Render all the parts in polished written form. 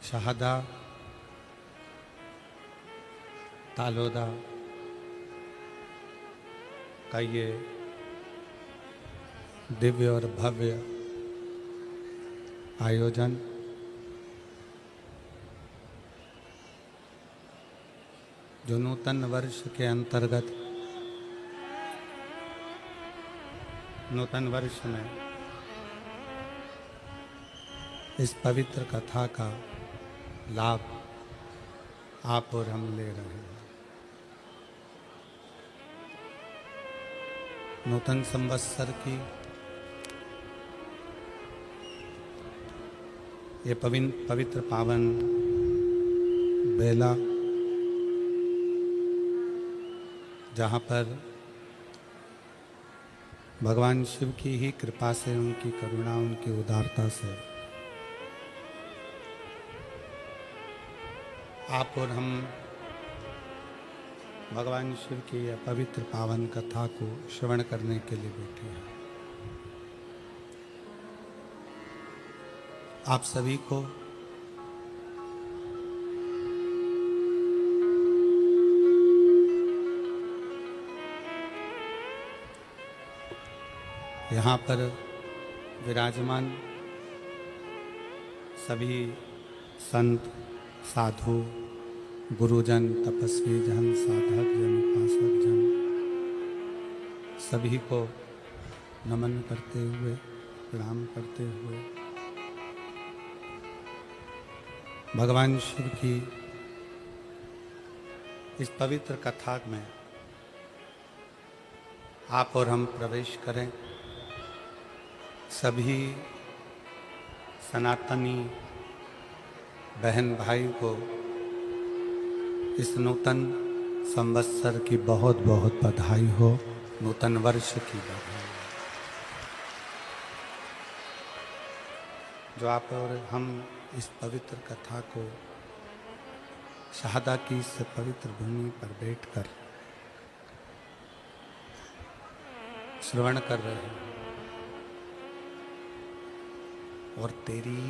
शहादा तालोदा का ये दिव्य और भव्य आयोजन जो नूतन वर्ष के अंतर्गत नूतन वर्ष में इस पवित्र कथा का लाभ आप और हम ले रहे हैं। नूतन संवत्सर की ये पवित्र पावन बेला, जहाँ पर भगवान शिव की ही कृपा से, उनकी करुणा, उनकी उदारता से आप और हम भगवान शिव की यह पवित्र पावन कथा को श्रवण करने के लिए बैठे हैं। आप सभी को यहाँ पर विराजमान सभी संत, साधु, गुरुजन, तपस्वी जन, साधक जन, उपासक जन, सभी को नमन करते हुए, प्रणाम करते हुए भगवान शिव की इस पवित्र कथा में आप और हम प्रवेश करें। सभी सनातनी बहन भाई को इस नूतन संवत्सर की बहुत बहुत बधाई हो, नूतन वर्ष की बधाई। जो आप और हम इस पवित्र कथा को शहादा की इस पवित्र भूमि पर बैठकर श्रवण कर रहे हैं और तेरी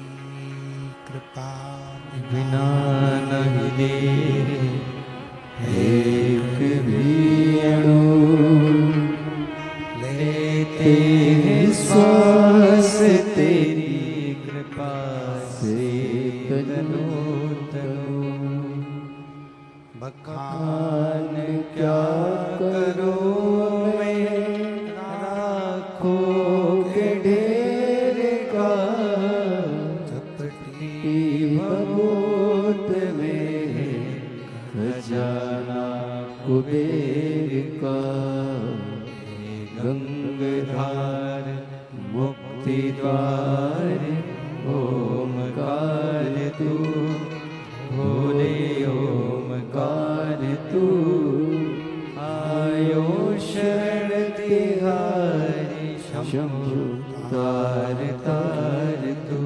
कृपा बिना नहीं दे एक भी अणु लेते हैं श्वास तेरी कृपा से तनु तनु। बखान क्या करो मैं राखों के ढेर का, भगवत में खजाना कुबेर का। गंगाधार मुक्ति द्वार ओमकार तू, भोले ओमकार तू। आयो शरण तिहारी शंभु तार तार तू।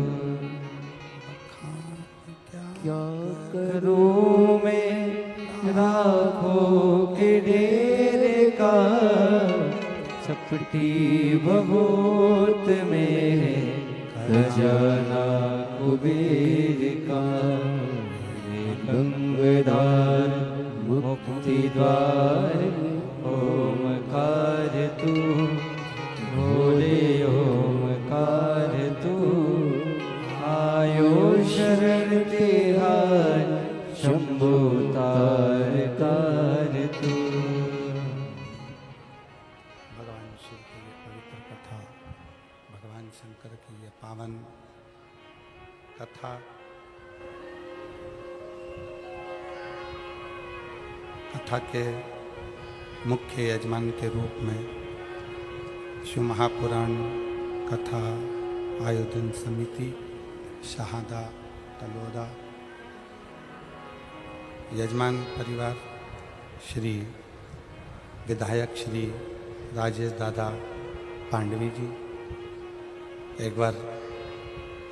क्या करूं मैं राखों के ढेर का, चपटी भभूत में खजाना कुबेर का। गंगाधार मुक्ति द्वार ओमकार तू, भोले ओमकार तू। आयो शरण तिहार शंभु तार तार तू। भगवान शिव की ये पवित्र कथा, भगवान शंकर की ये पावन कथा, कथा के मुख्य यजमान के रूप में शिव महापुराण कथा आयोजन समिति शहादा तलोदा, यजमान परिवार श्री विधायक श्री राजेश दादा पांडवी जी। एक बार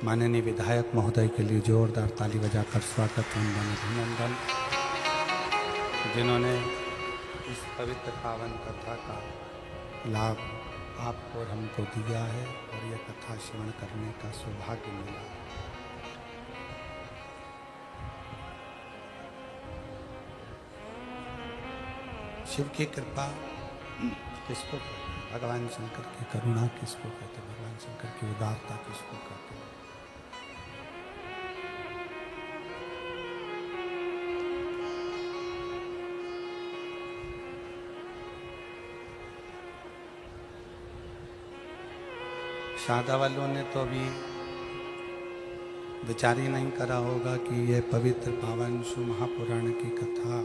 माननीय विधायक महोदय के लिए जोरदार ताली बजाकर स्वागत, वंदन, अभिनंदन, जिन्होंने इस पवित्र पावन कथा का लाभ आप और हमको दिया है और यह कथा श्रवण करने का सौभाग्य मिला। शिव की कृपा किसको कहते हैं, भगवान शंकर की करुणा किसको कहते हैं, भगवान शंकर की उदारता किसको कहते हैं। शादा वालों ने तो अभी विचार ही नहीं करा होगा कि ये पवित्र पावन शिव महापुराण की कथा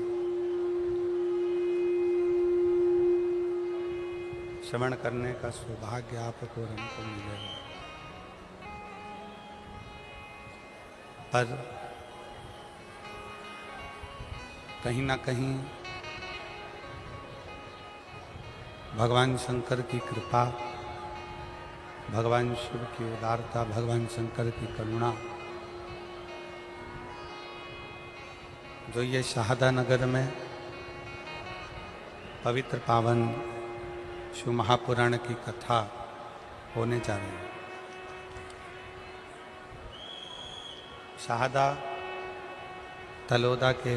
श्रवण करने का सौभाग्य आपको और हमको मिलेगा। पर कहीं ना कहीं भगवान शंकर की कृपा, भगवान शिव की उदारता, भगवान शंकर की करुणा जो ये शाहदा नगर में पवित्र पावन शिव महापुराण की कथा होने जा रही है। शाहदा तलोदा के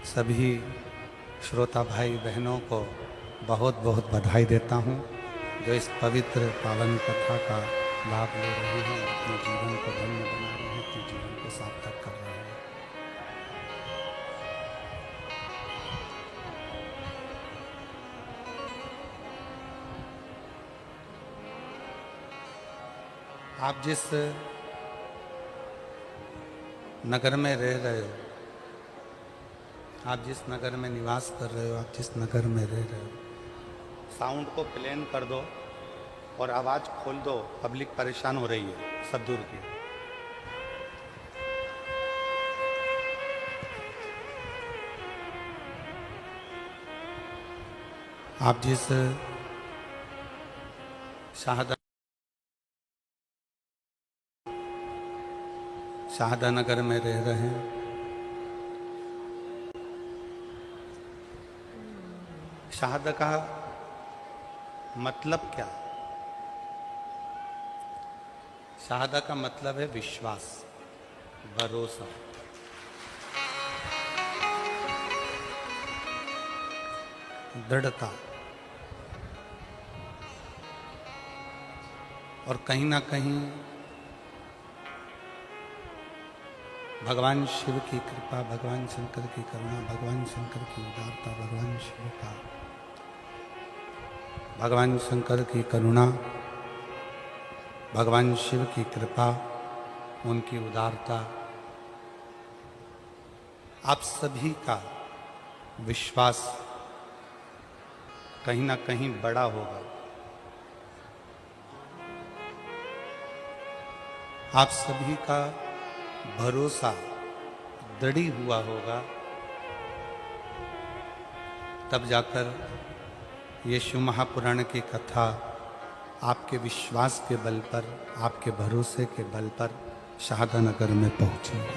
सभी श्रोता भाई बहनों को बहुत बहुत बधाई देता हूँ जो इस पवित्र पावन कथा का लाभ ले रहे हैं, अपने जीवन को धन्य बना रहे हैं, अपने जीवन को सार्थक कर रहे हैं। आप जिस नगर में रह रहे हो, आप जिस नगर में निवास कर रहे हो, आप जिस नगर में रह रहे हो, साउंड को प्लेन कर दो और आवाज़ खोल दो। पब्लिक परेशान हो रही है, सब दूर की। आप जिस शाहदा नगर में रह रहे हैं, शाहदा का मतलब क्या? शाहदा का मतलब है विश्वास, भरोसा। दृढ़ता। और कहीं ना कहीं भगवान शिव की कृपा, भगवान शंकर की करुणा, भगवान शंकर की उदारता, भगवान शिव का, भगवान शंकर की करुणा, भगवान शिव की कृपा, उनकी उदारता, आप सभी का विश्वास कहीं ना कहीं बड़ा होगा। आप सभी का भरोसा दृढ़ी हुआ होगा, तब जाकर ये शिव महापुराण की कथा आपके विश्वास के बल पर, आपके भरोसे के बल पर शाहदा नगर में पहुंची है।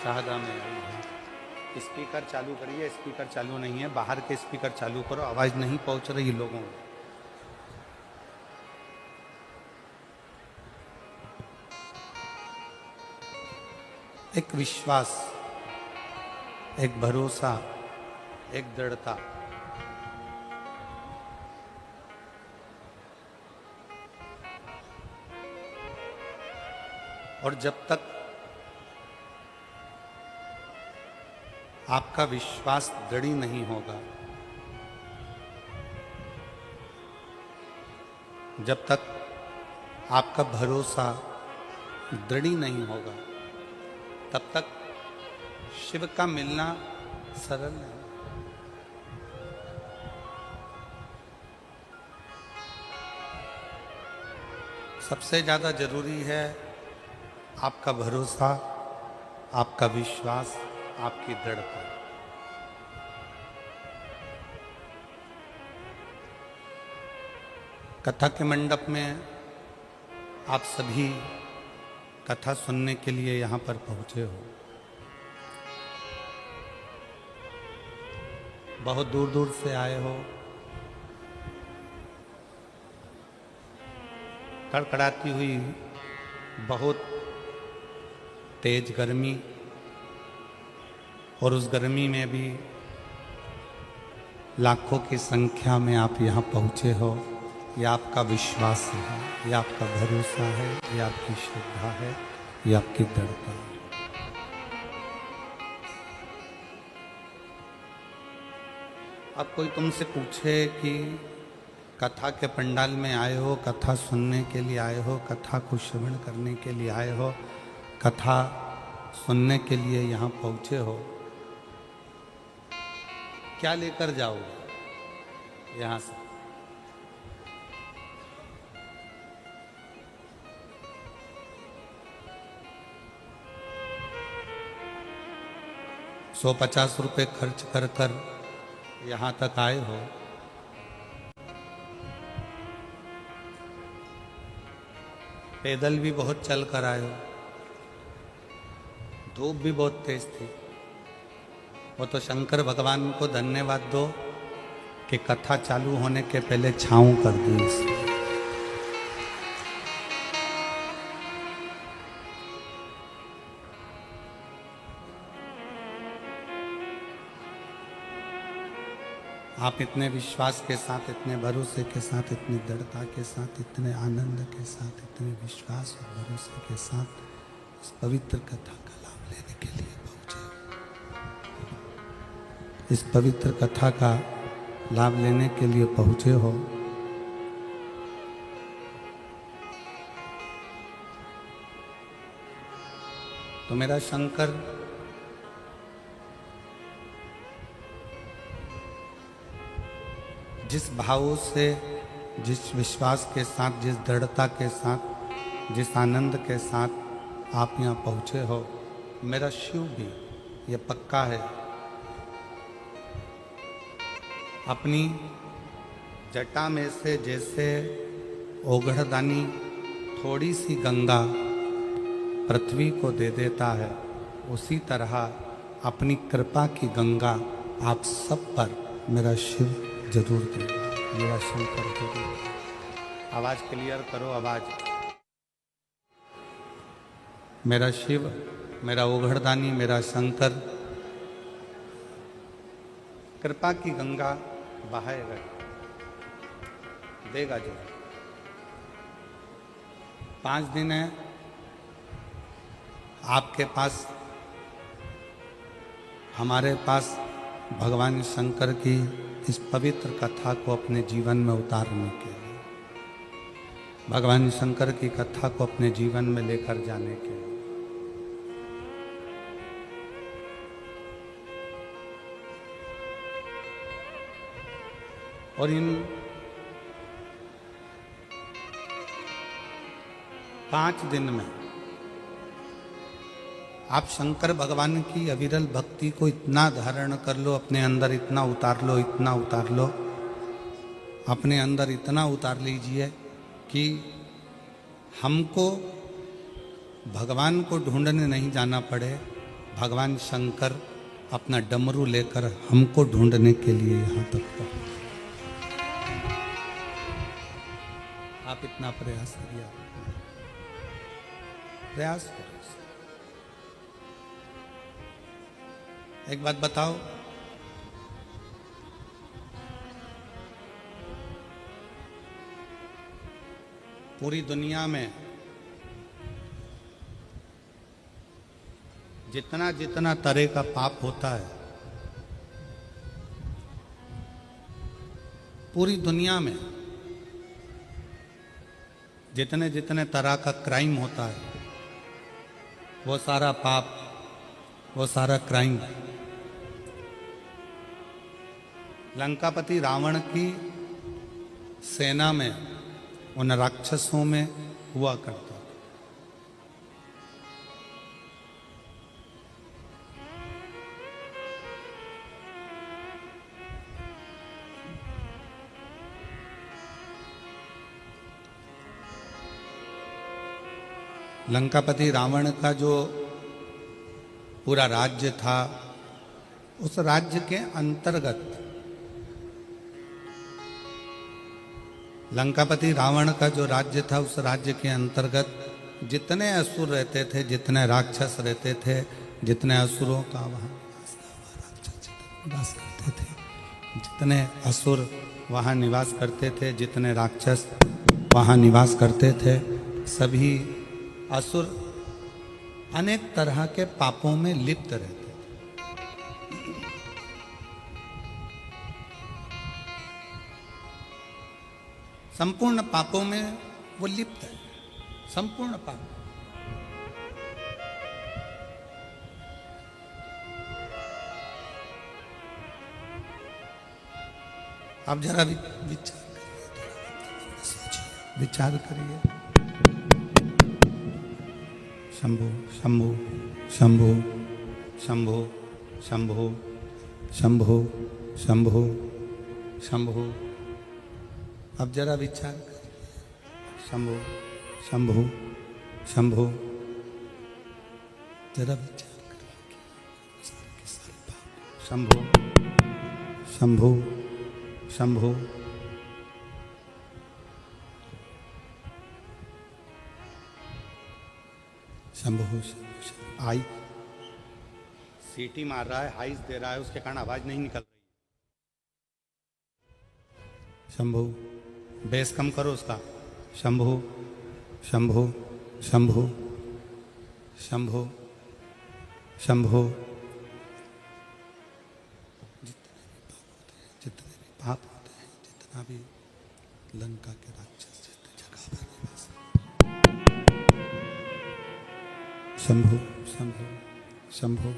शाहदा में आई है। स्पीकर चालू करिए। स्पीकर चालू नहीं है, बाहर के स्पीकर चालू करो, आवाज नहीं पहुंच रही लोगों को। एक विश्वास, एक भरोसा, एक दृढ़ता, और जब तक आपका विश्वास दृढ़ नहीं होगा, जब तक आपका भरोसा दृढ़ नहीं होगा, तब तक शिव का मिलना सरल नहीं। सबसे ज्यादा जरूरी है आपका भरोसा, आपका विश्वास, आपकी दृढ़ता। कथा के मंडप में आप सभी कथा सुनने के लिए यहाँ पर पहुँचे हो। बहुत दूर दूर से आए हो। कड़कड़ाती हुई बहुत तेज गर्मी, और उस गर्मी में भी लाखों की संख्या में आप यहाँ पहुँचे हो, ये आपका विश्वास है, ये आपका भरोसा है, ये आपकी श्रद्धा है, ये आपकी दृढ़ता है। अब कोई तुमसे पूछे कि कथा के पंडाल में आए हो, कथा सुनने के लिए आए हो, कथा को श्रवण करने के लिए आए हो, कथा सुनने के लिए यहाँ पहुँचे हो, क्या लेकर जाओगे यहाँ से? ₹150 खर्च कर कर यहाँ तक आए हो, पैदल भी बहुत चल कर आए हो, धूप भी बहुत तेज थी। वो तो शंकर भगवान को धन्यवाद दो कि कथा चालू होने के पहले छाँव कर दी इसने। आप इतने विश्वास के साथ, इतने भरोसे के साथ, इतनी दृढ़ता के साथ, इतने आनंद के साथ, इतने विश्वास और भरोसे के साथ इस पवित्र कथा का लाभ लेने के लिए पहुंचे। इस पवित्र कथा का लाभ लेने के लिए पहुंचे हो, तो मेरा शंकर जिस भाव से, जिस विश्वास के साथ, जिस दृढ़ता के साथ, जिस आनंद के साथ आप यहाँ पहुँचे हो, मेरा शिव भी ये पक्का है, अपनी जटा में से जैसे ओघड़दानी थोड़ी सी गंगा पृथ्वी को दे देता है, उसी तरह अपनी कृपा की गंगा आप सब पर मेरा शिव जरूर देगा, मेरा शंकर जरूर। आवाज क्लियर करो, आवाज। मेरा शिव, मेरा ओघड़दानी, मेरा शंकर कृपा की गंगा बहाएगा, देगा जो। 5 दिन है आपके पास, हमारे पास भगवान शंकर की इस पवित्र कथा को अपने जीवन में उतारने के लिए, भगवान शंकर की कथा को अपने जीवन में लेकर जाने के लिए। और इन 5 दिन में आप शंकर भगवान की अविरल भक्ति को इतना धारण कर लो, अपने अंदर इतना उतार लो, इतना उतार लो, अपने अंदर इतना उतार लीजिए कि हमको भगवान को ढूंढने नहीं जाना पड़े, भगवान शंकर अपना डमरू लेकर हमको ढूंढने के लिए यहाँ तक पहुँचे। आप इतना प्रयास करिए, प्रयास करो। एक बात बताओ, पूरी दुनिया में जितना जितना तरह का पाप होता है, पूरी दुनिया में जितने जितने तरह का क्राइम होता है, वो सारा पाप, वो सारा क्राइम लंकापति रावण की सेना में, उन राक्षसों में हुआ करता था। लंकापति रावण का जो पूरा राज्य था, उस राज्य के अंतर्गत, लंकापति रावण का जो राज्य था, उस राज्य के अंतर्गत जितने असुर रहते थे, जितने राक्षस रहते थे, जितने असुरों का वहाँ राक्षस वास करते थे, जितने असुर वहाँ निवास करते थे, जितने राक्षस वहाँ निवास करते थे, सभी असुर अनेक तरह के पापों में लिप्त रहते थे। संपूर्ण पापों में वो लिप्त है, संपूर्ण पाप। आप जरा विचार करिए। शंभु शंभु शंभु शंभु शंभु शंभु शंभु शंभु। अब जरा विचार करिए। शंभु शंभु शंभु, जरा विचार करिए। शंभु शंभु शंभु। शंभु आई सीटी मार रहा है, हाइस दे रहा है, उसके कारण आवाज नहीं निकल रही। शंभु बेस कम करो उसका। शंभु शंभु शंभु शंभु शंभु। जितने भी पाप होते हैं, जितना भी लंका के राक्षस जितने जगह पर निवास। शंभु शंभु शंभु।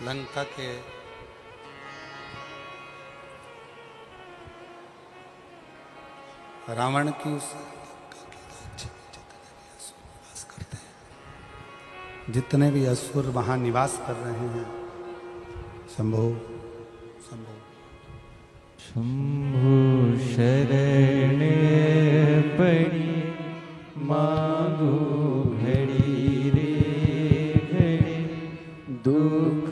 लंका के रावण की उस लंका के राज्य में जितने भी असुर निवास करते हैं, जितने भी असुर वहां निवास कर रहे हैं, शंभु शंभु शंभु शरण पड़ी मांगो घड़ी रे घड़ी, दुख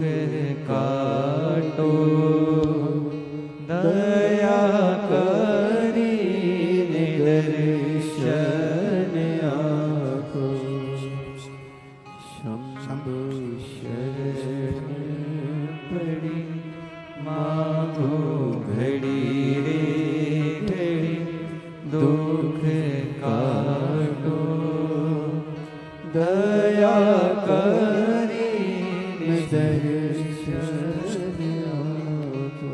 काटो दया करी दर्शन आको। शंभु शरण पड़ी मांगो घड़ी रे घड़ी, दुख काटो दया करी दर्शन आको।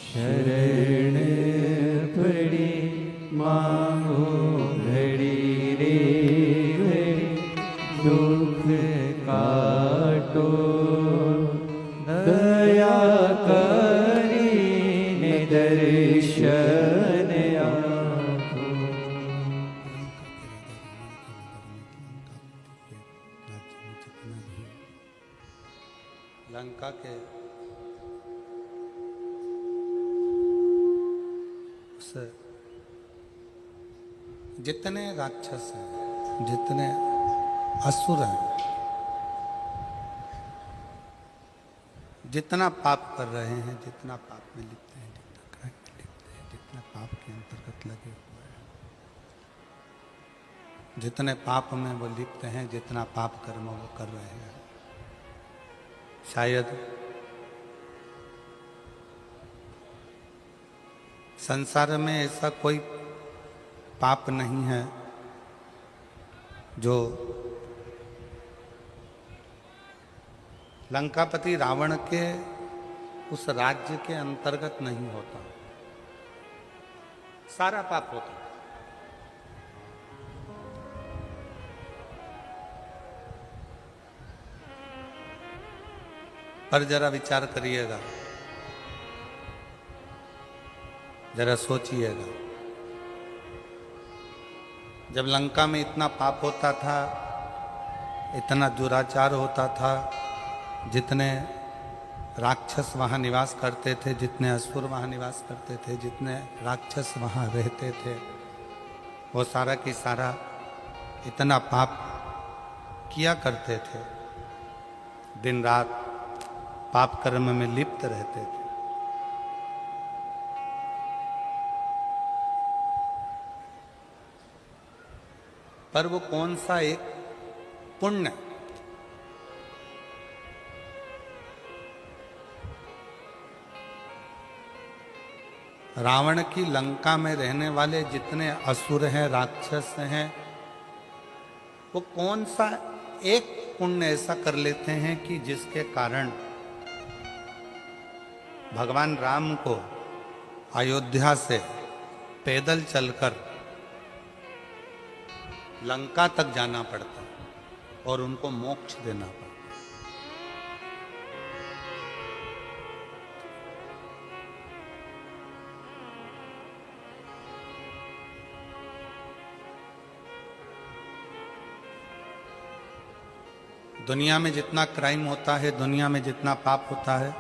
शरण पड़ी मांगो घड़ी रे घड़ी, दुख काटो दया करी दर्शन आको। लंका के उस जितने राक्षस हैं, जितने असुर हैं, जितना पाप कर रहे हैं, जितना पाप में लिप्त हैं, जितना क्राइम में लिप्त हैं, जितना पाप के अंतर्गत लगे हुए हैं, जितने पाप में वो लिप्त हैं, जितना पाप कर्म वो कर रहे हैं, शायद संसार में ऐसा कोई पाप नहीं है जो लंकापति रावण के उस राज्य के अंतर्गत नहीं होता। सारा पाप होता है। पर जरा विचार करिएगा, जरा सोचिएगा, जब लंका में इतना पाप होता था, इतना दुराचार होता था, जितने राक्षस वहाँ निवास करते थे, जितने असुर वहाँ निवास करते थे, जितने राक्षस वहाँ रहते थे, वो सारा की सारा इतना पाप किया करते थे, दिन रात पाप कर्म में लिप्त रहते थे। पर वो कौन सा एक पुण्य रावण की लंका में रहने वाले जितने असुर हैं, राक्षस हैं, वो कौन सा एक पुण्य ऐसा कर लेते हैं कि जिसके कारण भगवान राम को अयोध्या से पैदल चलकर लंका तक जाना पड़ता और उनको मोक्ष देना पड़ता। दुनिया में जितना क्राइम होता है, दुनिया में जितना पाप होता है,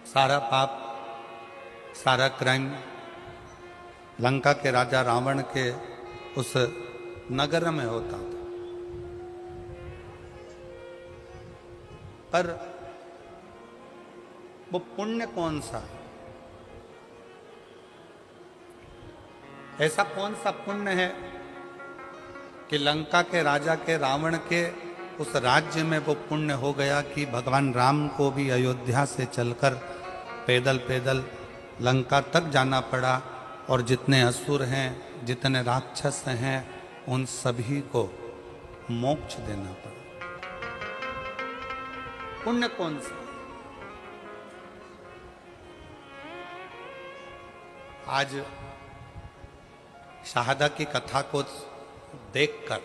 सारा पाप, सारा क्राइम लंका के राजा रावण के उस नगर में होता था। पर वो पुण्य कौन सा है? ऐसा कौन सा पुण्य है कि लंका के राजा के, रावण के उस राज्य में वो पुण्य हो गया कि भगवान राम को भी अयोध्या से चलकर पैदल पैदल लंका तक जाना पड़ा और जितने असुर हैं, जितने राक्षस हैं, उन सभी को मोक्ष देना पड़ा। पुण्य कौन सा? आज शाहदा की कथा को देखकर,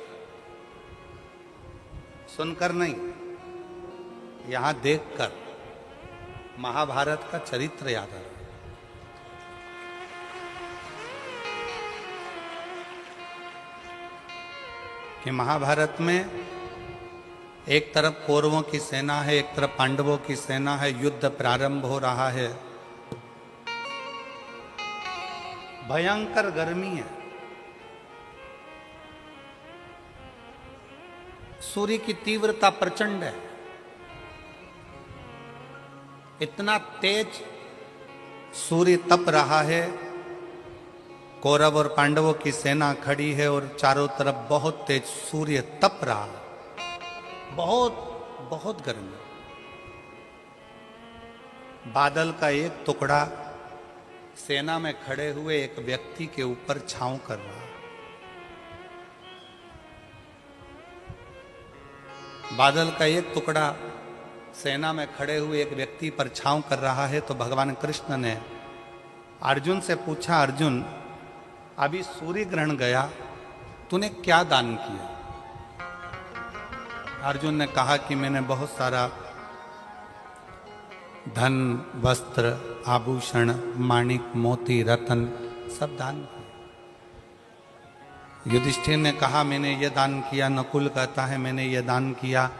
सुनकर नहीं, यहां देखकर महाभारत का चरित्र याद आ रहा है। कि महाभारत में एक तरफ कौरवों की सेना है, एक तरफ पांडवों की सेना है, युद्ध प्रारंभ हो रहा है, भयंकर गर्मी है, सूर्य की तीव्रता प्रचंड है, इतना तेज सूर्य तप रहा है, कौरव और पांडवों की सेना खड़ी है और चारों तरफ बहुत तेज सूर्य तप रहा है, बहुत बहुत गर्मी। बादल का एक टुकड़ा सेना में खड़े हुए एक व्यक्ति के ऊपर छांव कर रहा है। बादल का एक टुकड़ा सेना में खड़े हुए एक व्यक्ति पर छांव कर रहा है तो भगवान कृष्ण ने अर्जुन से पूछा, अर्जुन अभी सूर्य ग्रहण गया, तूने क्या दान किया? अर्जुन ने कहा कि मैंने बहुत सारा धन, वस्त्र, आभूषण, माणिक, मोती, रतन सब दान किया। युधिष्ठिर ने कहा मैंने ये दान किया, नकुल कहता है मैंने ये दान किया।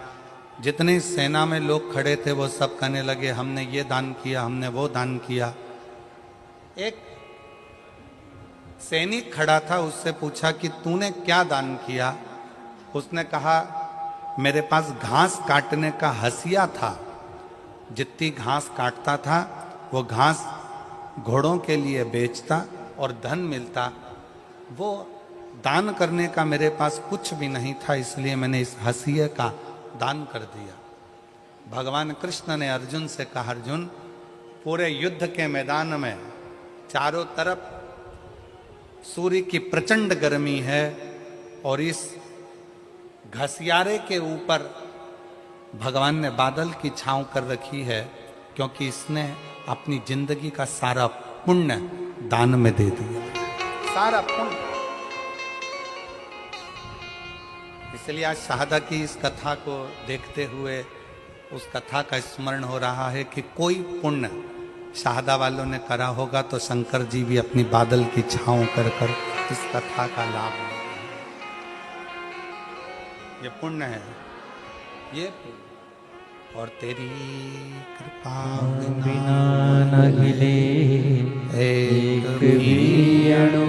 जितने सेना में लोग खड़े थे वो सब कहने लगे हमने ये दान किया, हमने वो दान किया। एक सैनिक खड़ा था, उससे पूछा कि तूने क्या दान किया? उसने कहा मेरे पास घास काटने का हसिया था, जितनी घास काटता था वो घास घोड़ों के लिए बेचता और धन मिलता, वो दान करने का मेरे पास कुछ भी नहीं था, इसलिए मैंने इस हसिये का दान कर दिया। भगवान कृष्ण ने अर्जुन से कहा, अर्जुन पूरे युद्ध के मैदान में चारों तरफ सूर्य की प्रचंड गर्मी है और इस घसियारे के ऊपर भगवान ने बादल की छांव कर रखी है, क्योंकि इसने अपनी जिंदगी का सारा पुण्य दान में दे दिया, सारा पुण्य। इसलिए आज शाहदा की इस कथा को देखते हुए उस कथा का स्मरण हो रहा है कि कोई पुण्य शाहदा वालों ने करा होगा तो शंकर जी भी अपनी बादल की छांव कर कर इस कथा का लाभ लेते हैं। ये पुण्य है, ये पुण्य। और तेरी कृपा बिना न हिले एक भी अणु,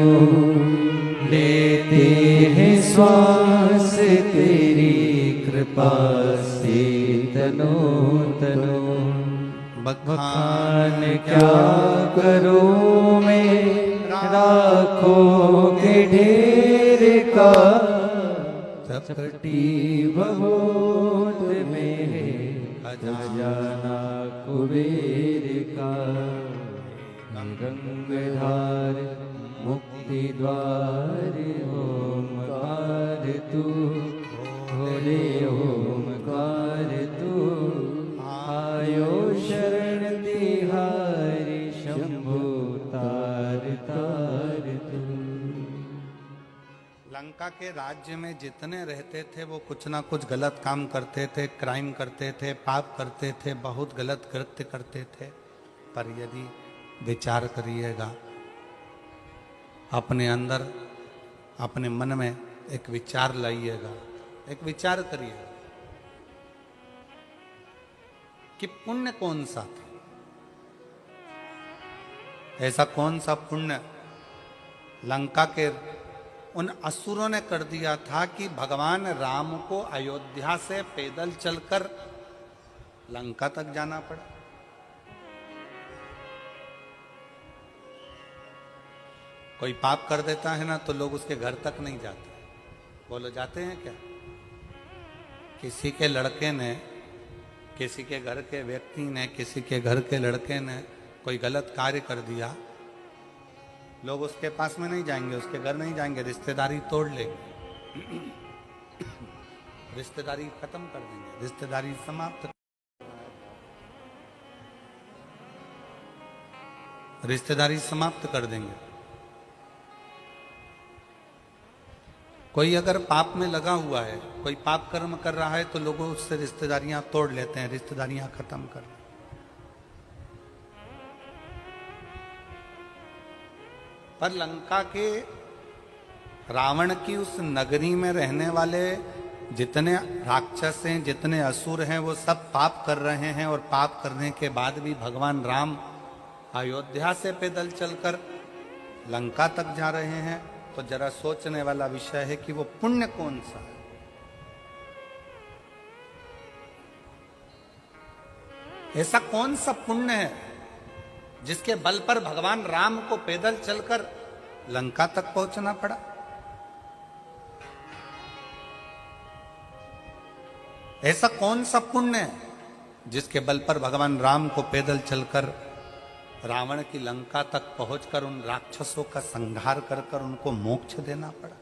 लेते हैं श्वास तेरी कृपा से तनो तनो। बखान क्या करो मैं राखों के ढेर का, चपटी बहुत में खजाना कुबेर का। गंगधार मुक्ति द्वार ओमकार तू भोले ओमकार तू आयो शरण तिहारी शंभु तार तार तू। लंका के राज्य में जितने रहते थे वो कुछ ना कुछ गलत काम करते थे, क्राइम करते थे, पाप करते थे, बहुत गलत कृत्य करते थे। पर यदि विचार करिएगा, अपने अंदर अपने मन में एक विचार लाइएगा, एक विचार करिएगा कि पुण्य कौन सा था, ऐसा कौन सा पुण्य लंका के उन असुरों ने कर दिया था कि भगवान राम को अयोध्या से पैदल चलकर लंका तक जाना पड़ा। कोई पाप कर देता है ना तो लोग उसके घर तक नहीं जाते। बोलो जाते हैं क्या? किसी के लड़के ने, किसी के घर के व्यक्ति ने, किसी के घर के लड़के ने कोई गलत कार्य कर दिया, लोग उसके पास में नहीं जाएंगे, उसके घर नहीं जाएंगे, रिश्तेदारी तोड़ लेंगे, रिश्तेदारी खत्म कर देंगे, रिश्तेदारी समाप्त, रिश्तेदारी समाप्त कर देंगे। कोई अगर पाप में लगा हुआ है, कोई पाप कर्म कर रहा है तो लोगों उससे रिश्तेदारियां तोड़ लेते हैं, रिश्तेदारियां खत्म कर लेते हैं। पर लंका के रावण की उस नगरी में रहने वाले जितने राक्षस हैं, जितने असुर हैं, वो सब पाप कर रहे हैं। और पाप करने के बाद भी भगवान राम अयोध्या से पैदल चलकर लंका तक जा रहे हैं। तो जरा सोचने वाला विषय है कि वो पुण्य कौन सा है। ऐसा कौन सा पुण्य है जिसके बल पर भगवान राम को पैदल चलकर लंका तक पहुंचना पड़ा? ऐसा कौन सा पुण्य है जिसके बल पर भगवान राम को पैदल चलकर रावण की लंका तक पहुंचकर उन राक्षसों का संहार कर कर उनको मोक्ष देना पड़ा?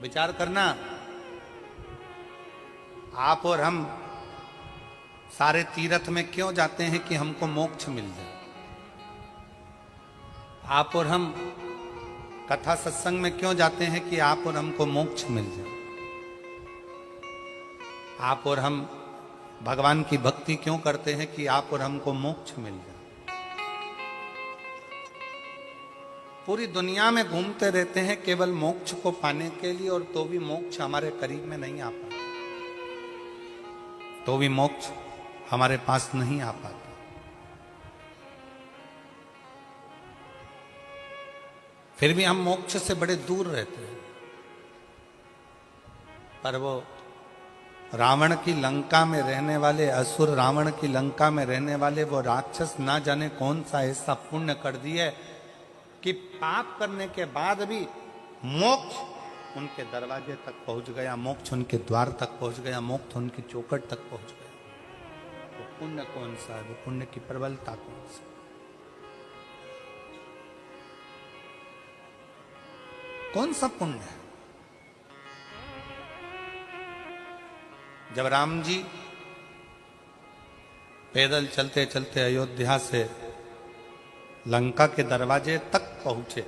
विचार करना। आप और हम सारे तीर्थ में क्यों जाते हैं कि हमको मोक्ष मिल जाए? आप और हम कथा सत्संग में क्यों जाते हैं कि आप और हमको मोक्ष मिल जाए? आप और हम भगवान की भक्ति क्यों करते हैं कि आप और हमको मोक्ष मिल जाए? पूरी दुनिया में घूमते रहते हैं केवल मोक्ष को पाने के लिए, और तो भी मोक्ष हमारे करीब में नहीं आ पाता, तो भी मोक्ष हमारे पास नहीं आ पाता। फिर भी हम मोक्ष से बड़े दूर रहते हैं। पर वो रावण की लंका में रहने वाले असुर, रावण की लंका में रहने वाले वो राक्षस ना जाने कौन सा ऐसा पुण्य कर दिए कि पाप करने के बाद भी मोक्ष उनके दरवाजे तक पहुंच गया, मोक्ष उनके द्वार तक पहुंच गया, मोक्ष उनकी चौखट तक पहुंच गया। वो पुण्य कौन सा है? वो पुण्य की प्रबलता कौन सी? कौन सा पुण्य है? जब राम जी पैदल चलते चलते अयोध्या से लंका के दरवाजे तक पहुंचे,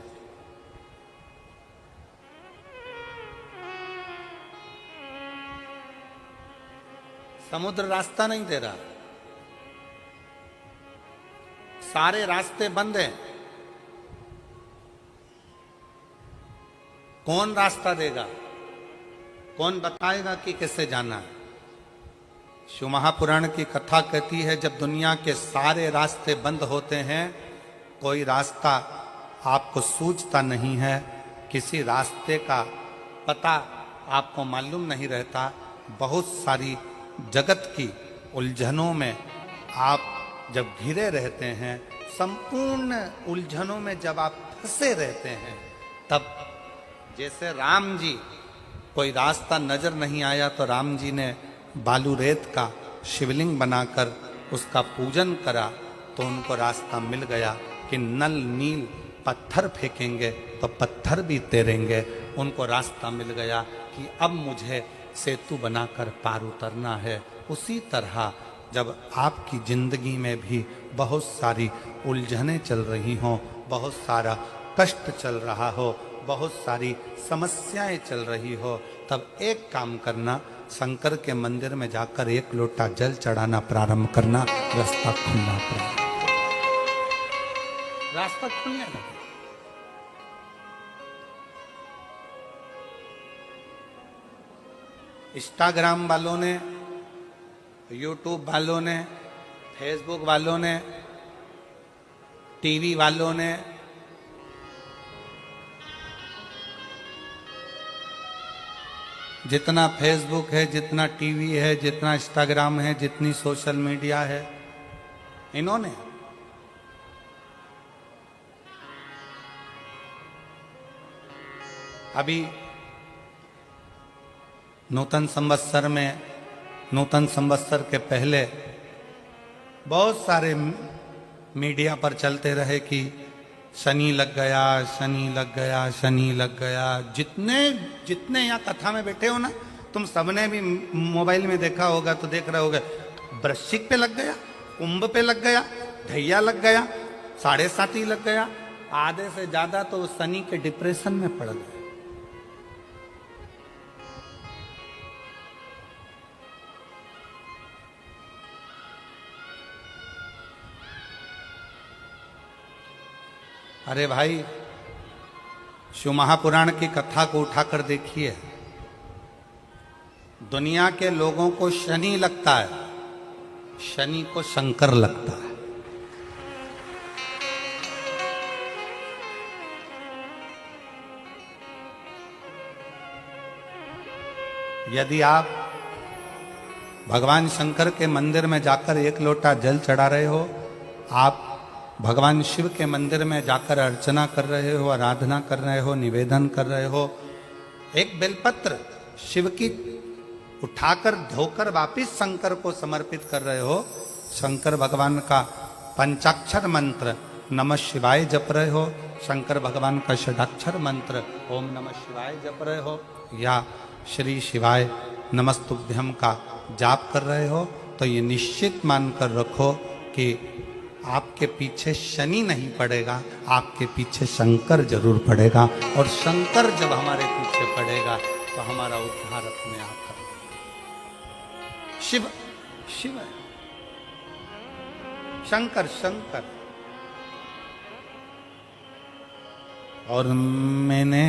समुद्र रास्ता नहीं दे रहा, सारे रास्ते बंद हैं। कौन रास्ता देगा? कौन बताएगा कि कैसे जाना है? शिव महापुराण की कथा कहती है, जब दुनिया के सारे रास्ते बंद होते हैं, कोई रास्ता आपको सूझता नहीं है, किसी रास्ते का पता आपको मालूम नहीं रहता, बहुत सारी जगत की उलझनों में आप जब घिरे रहते हैं, संपूर्ण उलझनों में जब आप फंसे रहते हैं, तब जैसे राम जी कोई रास्ता नजर नहीं आया तो राम जी ने बालू रेत का शिवलिंग बनाकर उसका पूजन करा तो उनको रास्ता मिल गया कि नल नील पत्थर फेंकेंगे तो पत्थर भी तैरेंगे। उनको रास्ता मिल गया कि अब मुझे सेतु बनाकर पार उतरना है। उसी तरह जब आपकी ज़िंदगी में भी बहुत सारी उलझनें चल रही हों, बहुत सारा कष्ट चल रहा हो, बहुत सारी समस्याएं चल रही हो, तब एक काम करना, शंकर के मंदिर में जाकर एक लोटा जल चढ़ाना प्रारंभ करना, रास्ता खुलना प्रारंभ, रास्ता खुलने लगे। इंस्टाग्राम वालों ने, यूट्यूब वालों ने, फेसबुक वालों ने, टीवी वालों ने, जितना फेसबुक है, जितना टीवी है, जितना इंस्टाग्राम है, जितनी सोशल मीडिया है, इन्होंने अभी नूतन संवत्सर में, नूतन संवत्सर के पहले बहुत सारे मीडिया पर चलते रहे कि शनि लग गया, शनि लग गया, शनि लग गया। जितने जितने यहाँ कथा में बैठे हो ना, तुम सबने भी मोबाइल में देखा होगा तो देख रहे होगे, वृश्चिक पे लग गया, कुंभ पे लग गया, ढैया लग गया, 7.5 लग गया, आधे से ज्यादा तो शनि के डिप्रेशन में पड़ गए। अरे भाई, शिव महापुराण की कथा को उठाकर देखिए, दुनिया के लोगों को शनि लगता है, शनि को शंकर लगता है। यदि आप भगवान शंकर के मंदिर में जाकर एक लोटा जल चढ़ा रहे हो, आप भगवान शिव के मंदिर में जाकर अर्चना कर रहे हो, आराधना कर रहे हो, निवेदन कर रहे हो, एक बेलपत्र शिव की उठाकर धोकर वापिस शंकर को समर्पित कर रहे हो, शंकर भगवान का पंचाक्षर मंत्र नमः शिवाय जप रहे हो, शंकर भगवान का षडाक्षर मंत्र ओम नमः शिवाय जप रहे हो, या श्री शिवाय नमस्तुभ्यम का जाप कर रहे हो, तो ये निश्चित मानकर रखो कि आपके पीछे शनि नहीं पड़ेगा, आपके पीछे शंकर जरूर पड़ेगा। और शंकर जब हमारे पीछे पड़ेगा तो हमारा उद्धार अपने आप कर देगा। शिव शिव है, शंकर शंकर। और मैंने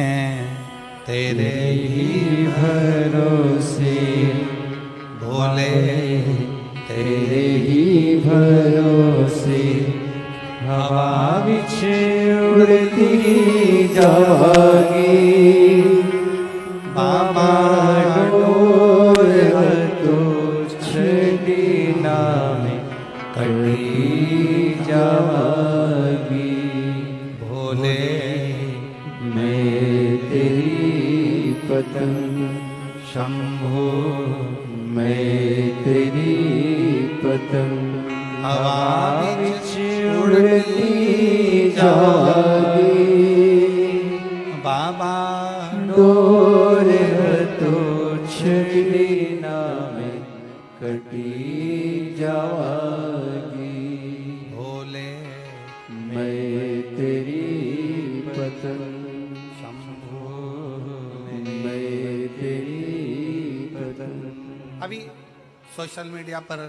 तेरे ही भरोसे भोले, तेरे ही भरोसे हवा बिछे उड़ती जागी, बाबा डोर तो छड़ी नाम कटी जागी। भोले मैं तेरी पतंग शंभो, मैं तेरी पतंग हवा बिच उड़ती जागी, बाबा डोर तो छड़ी नाम कटी जागी। भोले मैं तेरी पतंग शंभो, मैं तेरी पतंग। अभी सोशल मीडिया पर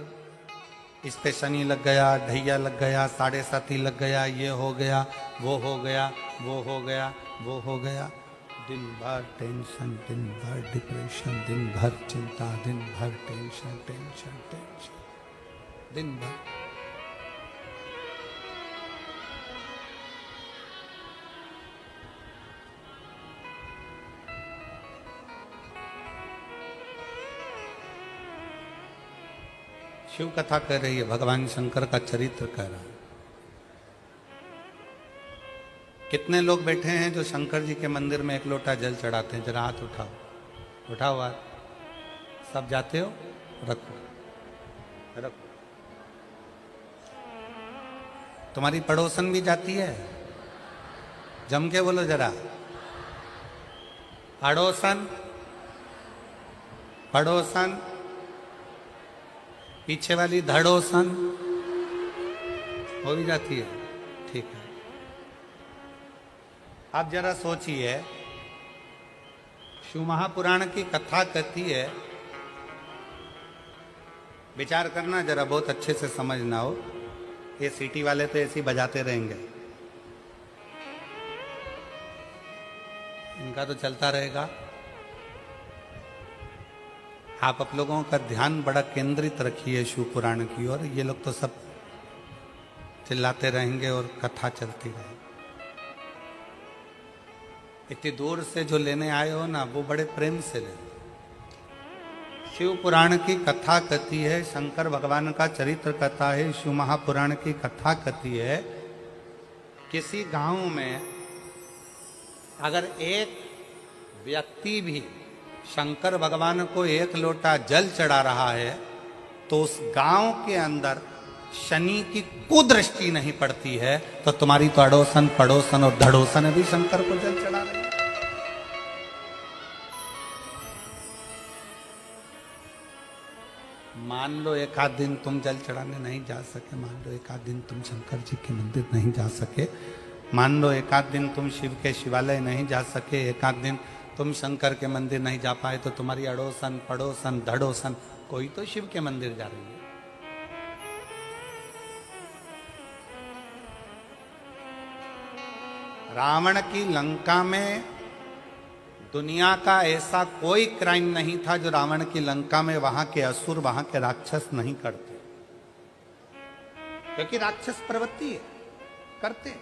इस पे शनि लग गया, ढैया लग गया, 7.5 लग गया, ये हो गया, वो हो गया, वो हो गया, वो हो गया। दिन भर टेंशन, दिन भर डिप्रेशन, दिन भर चिंता, दिन भर टेंशन टेंशन टेंशन, दिन भर। शिव कथा कह रही है, भगवान शंकर का चरित्र कह रहा है। कितने लोग बैठे हैं जो शंकर जी के मंदिर में एक लोटा जल चढ़ाते हैं? जरा हाथ उठाओ, उठाओ हाथ। सब जाते हो? रखो रखो। तुम्हारी पड़ोसन भी जाती है? जम के बोलो जरा। अड़ोसन, पड़ोसन, पीछे वाली धड़ोसन, वो भी जाती है। ठीक है, आप जरा सोचिए, शिव महापुराण की कथा कहती है, विचार करना जरा, बहुत अच्छे से समझना हो। ये सिटी वाले तो ऐसे ही बजाते रहेंगे, इनका तो चलता रहेगा। आप लोगों का ध्यान बड़ा केंद्रित रखिए शिव पुराण की ओर। ये लोग तो सब चिल्लाते रहेंगे और कथा चलती रहेगी। इतनी दूर से जो लेने आए हो ना, वो बड़े प्रेम से ले। शिव पुराण की कथा कहती है, शंकर भगवान का चरित्र कथा है, शिव महापुराण की कथा कहती है, किसी गांव में अगर एक व्यक्ति भी शंकर भगवान को एक लोटा जल चढ़ा रहा है तो उस गांव के अंदर शनि की कुदृष्टि नहीं पड़ती है। तो तुम्हारी तो अड़ोसन, पड़ोसन और धड़ोसन भी शंकर को जल चढ़ा रहे हैं। मान लो एक आध दिन तुम जल चढ़ाने नहीं जा सके, मान लो एक आध दिन तुम शंकर जी के मंदिर नहीं जा सके, मान लो एक आध दिन तुम शिव के शिवालय नहीं जा सके, एक आध दिन तुम शंकर के मंदिर नहीं जा पाए, तो तुम्हारी अड़ोसन, पड़ोसन, धड़ोसन कोई तो शिव के मंदिर जा रही है। रावण की लंका में दुनिया का ऐसा कोई क्राइम नहीं था जो रावण की लंका में वहां के असुर, वहां के राक्षस नहीं करते, क्योंकि राक्षस प्रवृत्ति है, करते,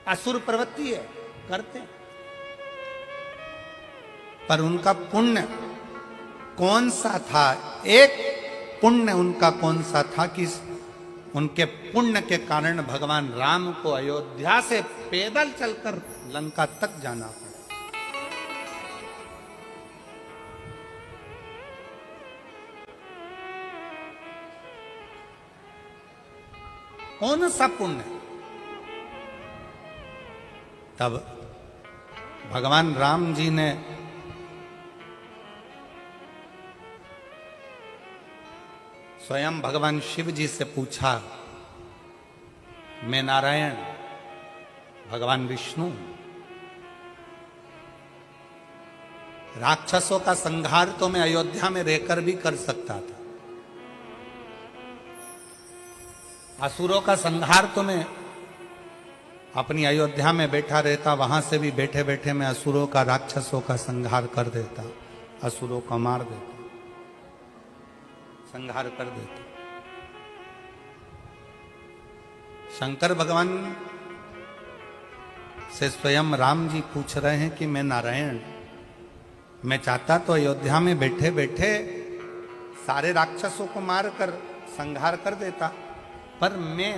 असुर प्रवृत्ति है, करते। पर उनका पुण्य कौन सा था? एक पुण्य उनका कौन सा था कि उनके पुण्य के कारण भगवान राम को अयोध्या से पैदल चलकर लंका तक जाना पड़ा। कौन सा पुण्य? तब भगवान राम जी ने स्वयं भगवान शिव जी से पूछा, मैं नारायण, भगवान विष्णु, राक्षसों का संहार तो मैं अयोध्या में रहकर भी कर सकता था, असुरों का संहार तो मैं अपनी अयोध्या में बैठा रहता, वहां से भी बैठे बैठे मैं असुरों का, राक्षसों का संहार कर देता, असुरों को मार देता, संहार कर देता। शंकर भगवान से स्वयं राम जी पूछ रहे हैं कि मैं नारायण, मैं चाहता तो अयोध्या में बैठे बैठे सारे राक्षसों को मारकर संहार कर देता, पर मैं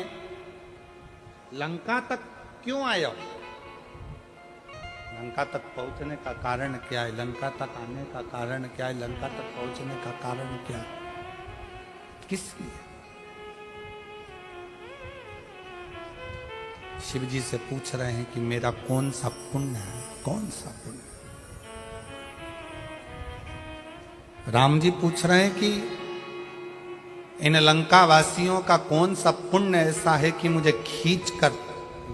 लंका तक क्यों आया हूं? लंका तक पहुंचने का कारण क्या है? लंका तक आने का कारण क्या है? लंका तक पहुंचने का कारण क्या है? किस लिए? शिव जी से पूछ रहे हैं कि मेरा कौन सा पुण्य है, कौन सा पुण्य? राम जी पूछ रहे हैं कि इन लंका वासियों का कौन सा पुण्य ऐसा है कि मुझे खींच कर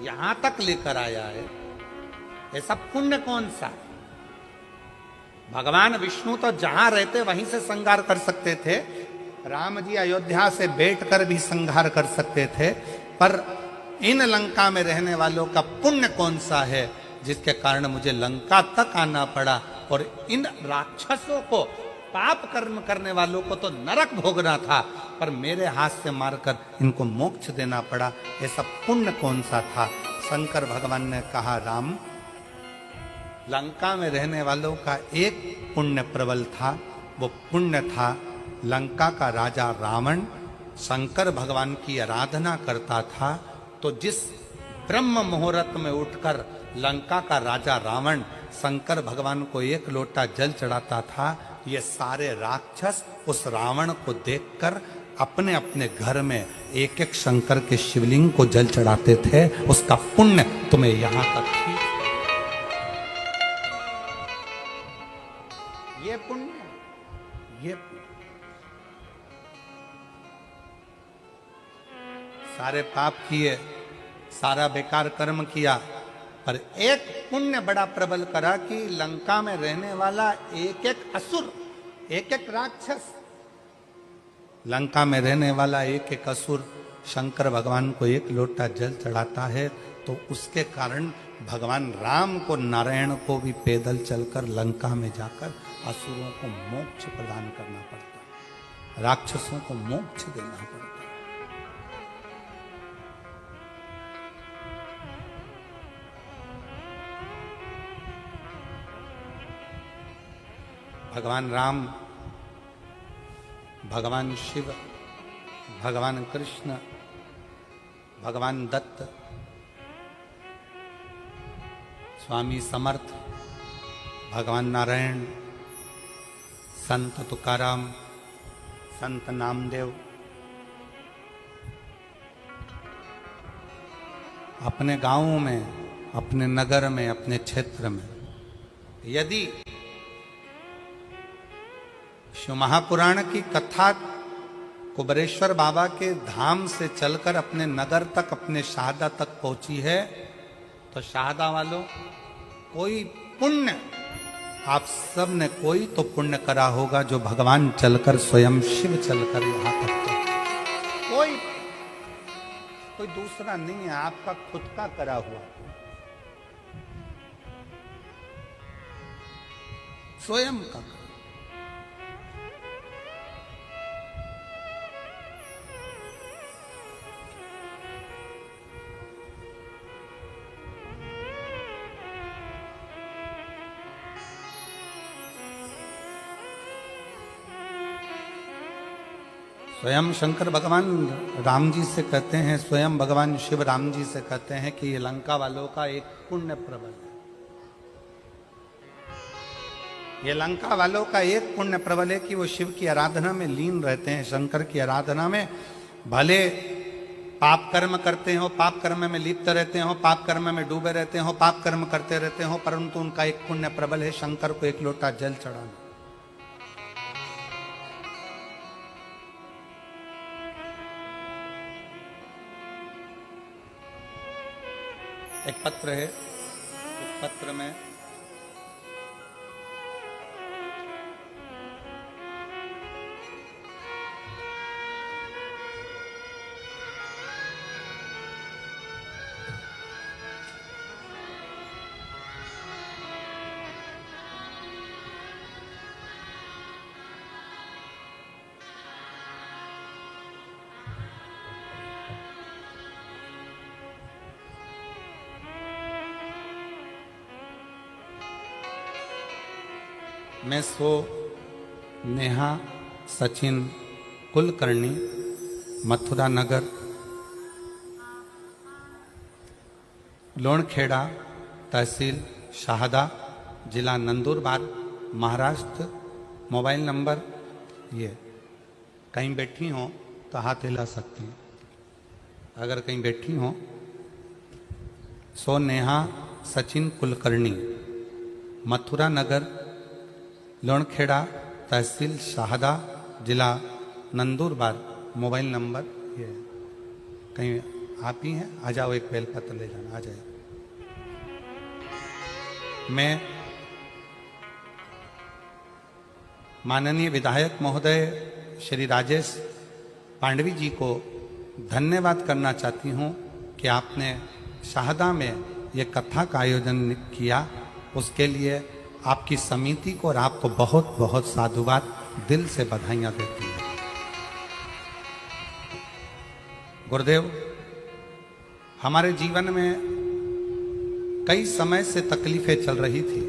यहां तक लेकर आया है? ऐसा पुण्य कौन सा? भगवान विष्णु तो जहां रहते वहीं से संहार कर सकते थे, राम जी अयोध्या से बैठकर भी संहार कर सकते थे, पर इन लंका में रहने वालों का पुण्य कौन सा है जिसके कारण मुझे लंका तक आना पड़ा, और इन राक्षसों को, पाप कर्म करने वालों को तो नरक भोगना था, पर मेरे हाथ से मारकर इनको मोक्ष देना पड़ा। ऐसा पुण्य कौन सा था? शंकर भगवान ने कहा, राम, लंका में रहने वालों का एक पुण्य प्रबल था, वो पुण्य था लंका का राजा रावण शंकर भगवान की आराधना करता था, तो जिस ब्रह्म मुहूर्त में उठकर लंका का राजा रावण शंकर भगवान को एक लोटा जल चढ़ाता था, ये सारे राक्षस उस रावण को देखकर अपने अपने घर में एक एक शंकर के शिवलिंग को जल चढ़ाते थे, उसका पुण्य तुम्हें यहां तक खींच। ये पुण्य, ये पुण्य। सारे पाप किए, सारा बेकार कर्म किया, पर एक पुण्य बड़ा प्रबल करा कि लंका में रहने वाला एक एक असुर, एक एक राक्षस, लंका में रहने वाला एक एक असुर शंकर भगवान को एक लोटा जल चढ़ाता है, तो उसके कारण भगवान राम को, नारायण को भी पैदल चलकर लंका में जाकर असुरों को मोक्ष प्रदान करना पड़ता है, राक्षसों को मोक्ष देना पड़ता है। भगवान राम, भगवान शिव, भगवान कृष्ण, भगवान दत्त, स्वामी समर्थ, भगवान नारायण, संत तुकाराम, संत नामदेव अपने गांवों में, अपने नगर में, अपने क्षेत्र में यदि शिव महापुराण की कथा कुबरेश्वर बाबा के धाम से चलकर अपने नगर तक, अपने शाहदा तक पहुंची है, तो शाहदा वालों कोई पुण्य, आप सब ने कोई तो पुण्य करा होगा जो भगवान चलकर, स्वयं शिव चलकर यहां तक कोई दूसरा नहीं है, आपका खुद का करा हुआ, स्वयं का। स्वयं शंकर भगवान राम जी से कहते हैं, स्वयं भगवान शिव राम जी से कहते हैं कि ये लंका वालों का एक पुण्य प्रबल है, ये लंका वालों का एक पुण्य प्रबल है कि वो शिव की आराधना में लीन रहते हैं, शंकर की आराधना में। भले पाप कर्म करते हो, पाप कर्म में लिप्त रहते हो, पाप कर्म में डूबे रहते हो, पाप कर्म करते रहते हो, परंतु उनका एक पुण्य प्रबल है शंकर को एक लोटा जल चढ़ाना। एक पत्र है, उस पत्र में मैं सो नेहा सचिन कुलकर्णी, मथुरा नगर, लोणखेड़ा, तहसील शाहदा, जिला नंदुरबार, महाराष्ट्र। मोबाइल नंबर ये, कहीं बैठी हो तो हाथ हिला सकती हैं, अगर कहीं बैठी हो। सो नेहा सचिन कुलकर्णी, मथुरा नगर, लोणखेड़ा, तहसील शाहदा, जिला नंदुरबार। मोबाइल नंबर ये, कहीं आप ही हैं, आ जाओ, एक बेलपत्र ले जाना, आ जाए। मैं माननीय विधायक महोदय श्री राजेश पांडवी जी को धन्यवाद करना चाहती हूँ कि आपने शाहदा में ये कथा का आयोजन किया, उसके लिए आपकी समिति को और आपको बहुत बहुत साधुवाद, दिल से बधाइयाँ देती हूँ। गुरुदेव, हमारे जीवन में कई समय से तकलीफें चल रही थी,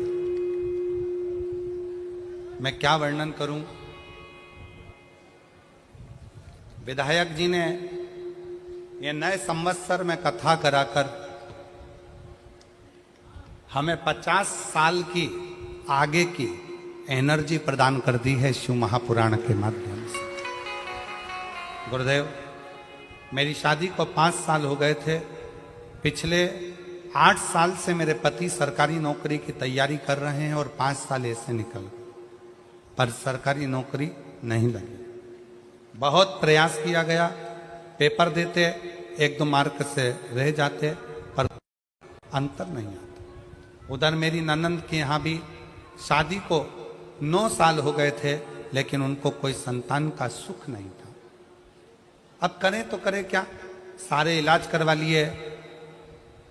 मैं क्या वर्णन करूं। विधायक जी ने ये नए संवत्सर में कथा कराकर हमें 50 साल की आगे की एनर्जी प्रदान कर दी है शिव महापुराण के माध्यम से। गुरुदेव, मेरी शादी को 5 साल हो गए थे। पिछले 8 साल से मेरे पति सरकारी नौकरी की तैयारी कर रहे हैं और 5 साल ऐसे निकल गए, पर सरकारी नौकरी नहीं लगी। बहुत प्रयास किया गया, पेपर देते, 1-2 मार्क से रह जाते, पर अंतर नहीं आता। उधर मेरी ननंद के यहाँ भी शादी को 9 साल हो गए थे, लेकिन उनको कोई संतान का सुख नहीं था। अब करें तो करें क्या, सारे इलाज करवा लिए,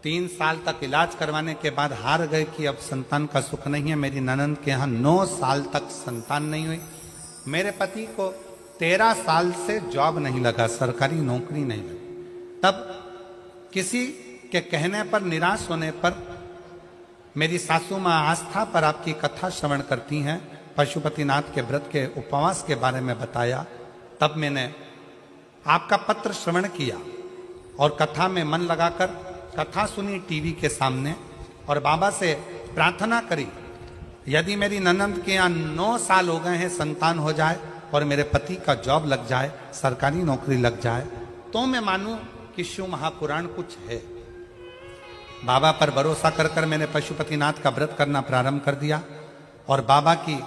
3 साल तक इलाज करवाने के बाद हार गए कि अब संतान का सुख नहीं है। मेरी ननंद के यहाँ 9 साल तक संतान नहीं हुई। मेरे पति को 13 साल से जॉब नहीं लगा, सरकारी नौकरी नहीं लगी। तब किसी के कहने पर, निराश होने पर, मेरी सासू माँ आस्था पर आपकी कथा श्रवण करती हैं, पशुपतिनाथ के व्रत के उपवास के बारे में बताया। तब मैंने आपका पत्र श्रवण किया और कथा में मन लगाकर कथा सुनी टीवी के सामने, और बाबा से प्रार्थना करी, यदि मेरी ननंद के यहाँ 9 साल हो गए हैं, संतान हो जाए और मेरे पति का जॉब लग जाए, सरकारी नौकरी लग जाए, तो मैं मानूं कि शिव महापुराण कुछ है। बाबा पर भरोसा कर कर मैंने पशुपतिनाथ का व्रत करना प्रारंभ कर दिया, और बाबा की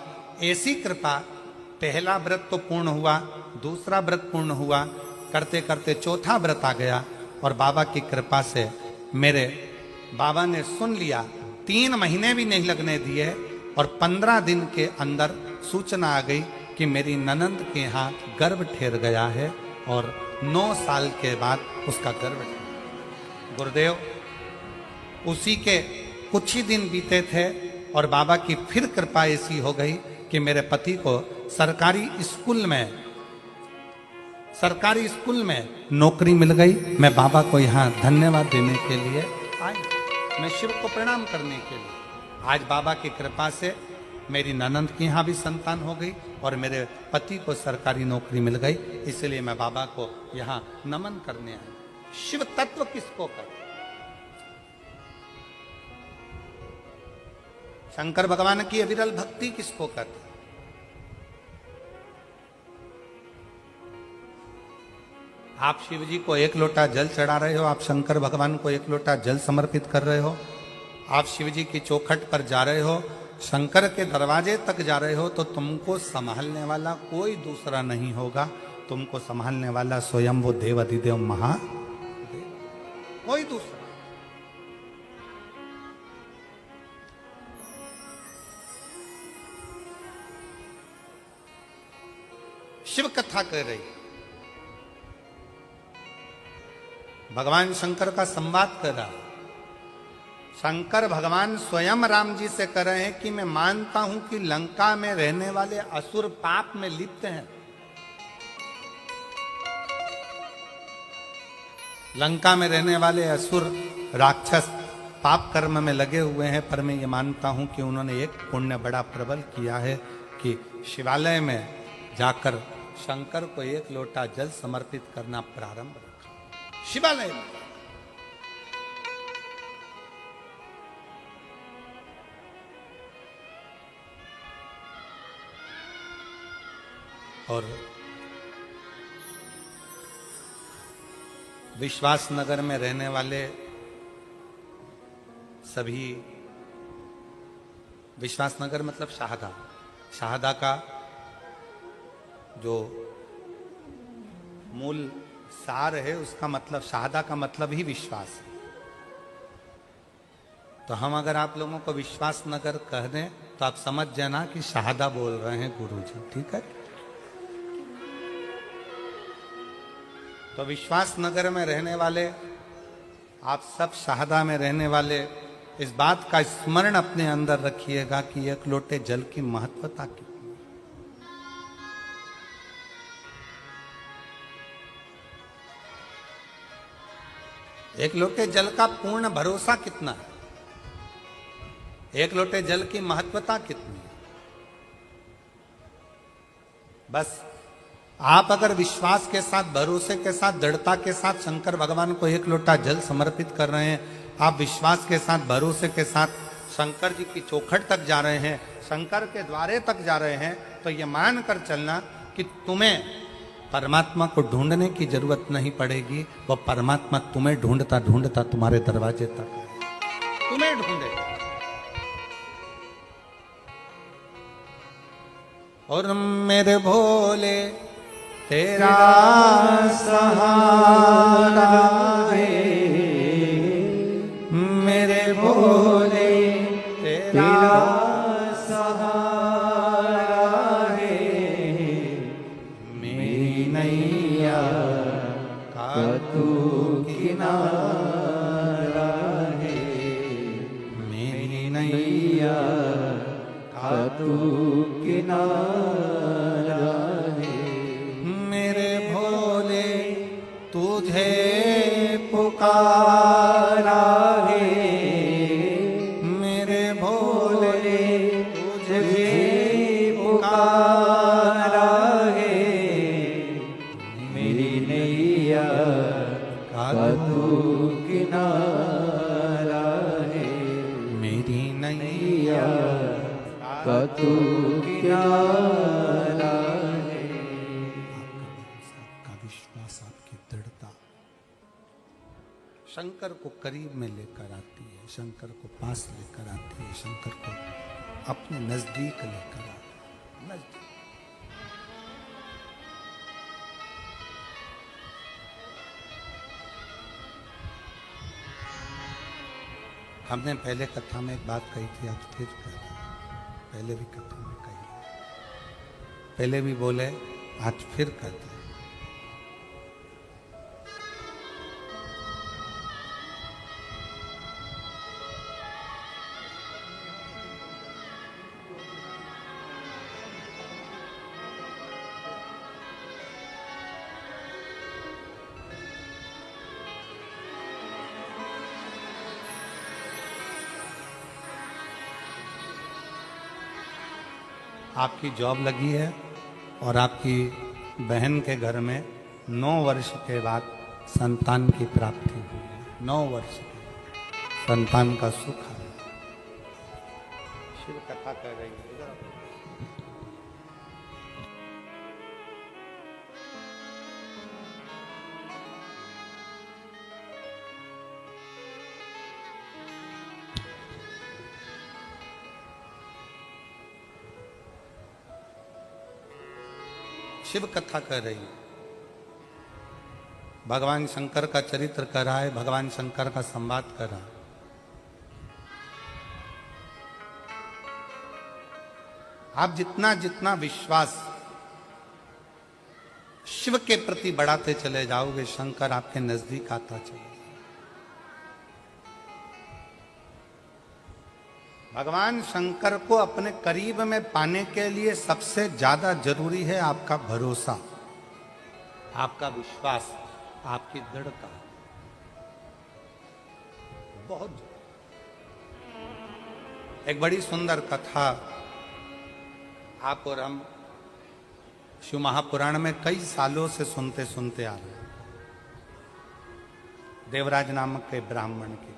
ऐसी कृपा, पहला व्रत तो पूर्ण हुआ, दूसरा व्रत पूर्ण हुआ, करते करते चौथा व्रत आ गया, और बाबा की कृपा से मेरे बाबा ने सुन लिया। 3 महीने भी नहीं लगने दिए और 15 दिन के अंदर सूचना आ गई कि मेरी ननंद के यहाँ गर्भ ठहर गया है, और 9 साल के बाद उसका गर्भ ठहरा। गुरुदेव, उसी के कुछ ही दिन बीते थे और बाबा की फिर कृपा ऐसी हो गई कि मेरे पति को सरकारी स्कूल में नौकरी मिल गई। मैं बाबा को यहाँ धन्यवाद देने के लिए आई, मैं शिव को प्रणाम करने के लिए। आज बाबा की कृपा से मेरी ननंद के यहाँ भी संतान हो गई और मेरे पति को सरकारी नौकरी मिल गई, इसलिए मैं बाबा को यहाँ नमन करने आई। शिव तत्व किसको कहते? शंकर भगवान की अविरल भक्ति किसको कहते? आप शिव जी को 1 लोटा जल चढ़ा रहे हो, आप शंकर भगवान को 1 लोटा जल समर्पित कर रहे हो, आप शिव जी की चौखट पर जा रहे हो, शंकर के दरवाजे तक जा रहे हो, तो तुमको संभालने वाला कोई दूसरा नहीं होगा। तुमको संभालने वाला स्वयं वो देव अधिदेव महादेव, कोई दूसरा। शिव कथा कर रही, भगवान शंकर का संवाद कर रहा। शंकर भगवान स्वयं राम जी से कह रहे हैं कि मैं मानता हूं कि लंका में रहने वाले असुर पाप में लिप्त हैं, लंका में रहने वाले असुर राक्षस पाप कर्म में लगे हुए हैं, पर मैं ये मानता हूं कि उन्होंने एक पुण्य बड़ा प्रबल किया है कि शिवालय में जाकर शंकर को 1 लोटा जल समर्पित करना प्रारंभ रखा शिवालय में। और विश्वास नगर में रहने वाले सभी, विश्वास नगर मतलब शाहदा का जो मूल सार है, उसका मतलब शाहदा का मतलब ही विश्वास है। तो हम अगर आप लोगों को विश्वास नगर कह दें तो आप समझ जाना कि शाहदा बोल रहे हैं गुरुजी, ठीक है। तो विश्वास नगर में रहने वाले आप सब, शाहदा में रहने वाले, इस बात का स्मरण अपने अंदर रखिएगा कि 1 लोटे जल की महत्वता कितनी। 1 लोटे जल का पूर्ण भरोसा कितना है, 1 लोटे जल की महत्वता कितनी है। बस आप अगर विश्वास के साथ, भरोसे के साथ, दृढ़ता के साथ शंकर भगवान को 1 लोटा जल समर्पित कर रहे हैं, आप विश्वास के साथ, भरोसे के साथ शंकर जी की चौखट तक जा रहे हैं, शंकर के द्वारे तक जा रहे हैं, तो ये मान कर चलना कि तुम्हें परमात्मा को ढूंढने की जरूरत नहीं पड़ेगी, वह परमात्मा तुम्हें ढूंढता ढूंढता तुम्हारे दरवाजे तक आएगा, तुम्हें ढूंढेगा। और मेरे भोले तेरा सहारा है, मेरे भोले तेरा सहारा है, मेरी नैया का तू किनारा है, मेरी नैया का तू किनारा है, मेरे भोले तुझे पुकारा है, मेरे भोले तुझे पुकारा है, मेरी नैया का तू किनारा है, मेरी नैया का तू किनारा है। आपका विश्वास, आपकी दृढ़ता शंकर को करीब में लेकर आती है, शंकर को पास लेकर आती है, शंकर को अपने नजदीक लेकर आती है। नजदीक हमने पहले कथा में एक बात कही थी, आज फिर कह रहे हैं। पहले भी कथा में कही, पहले भी बोले, आज फिर कहते हैं। आपकी जॉब लगी है और आपकी बहन के घर में 9 वर्ष के बाद संतान की प्राप्ति हुई है। 9 वर्ष के संतान का सुख है। शिव कथा कर रही है। शिव कथा कर रही है। भगवान शंकर का चरित्र कर रहा है, भगवान शंकर का संवाद कर रहा है। आप जितना जितना विश्वास शिव के प्रति बढ़ाते चले जाओगे, शंकर आपके नजदीक आता चले। भगवान शंकर को अपने करीब में पाने के लिए सबसे ज्यादा जरूरी है आपका भरोसा, आपका विश्वास, आपकी दृढ़ता। बहुत एक बड़ी सुंदर कथा आप और हम शिव महापुराण में कई सालों से सुनते सुनते आ रहे हैं। देवराज नामक के ब्राह्मण की।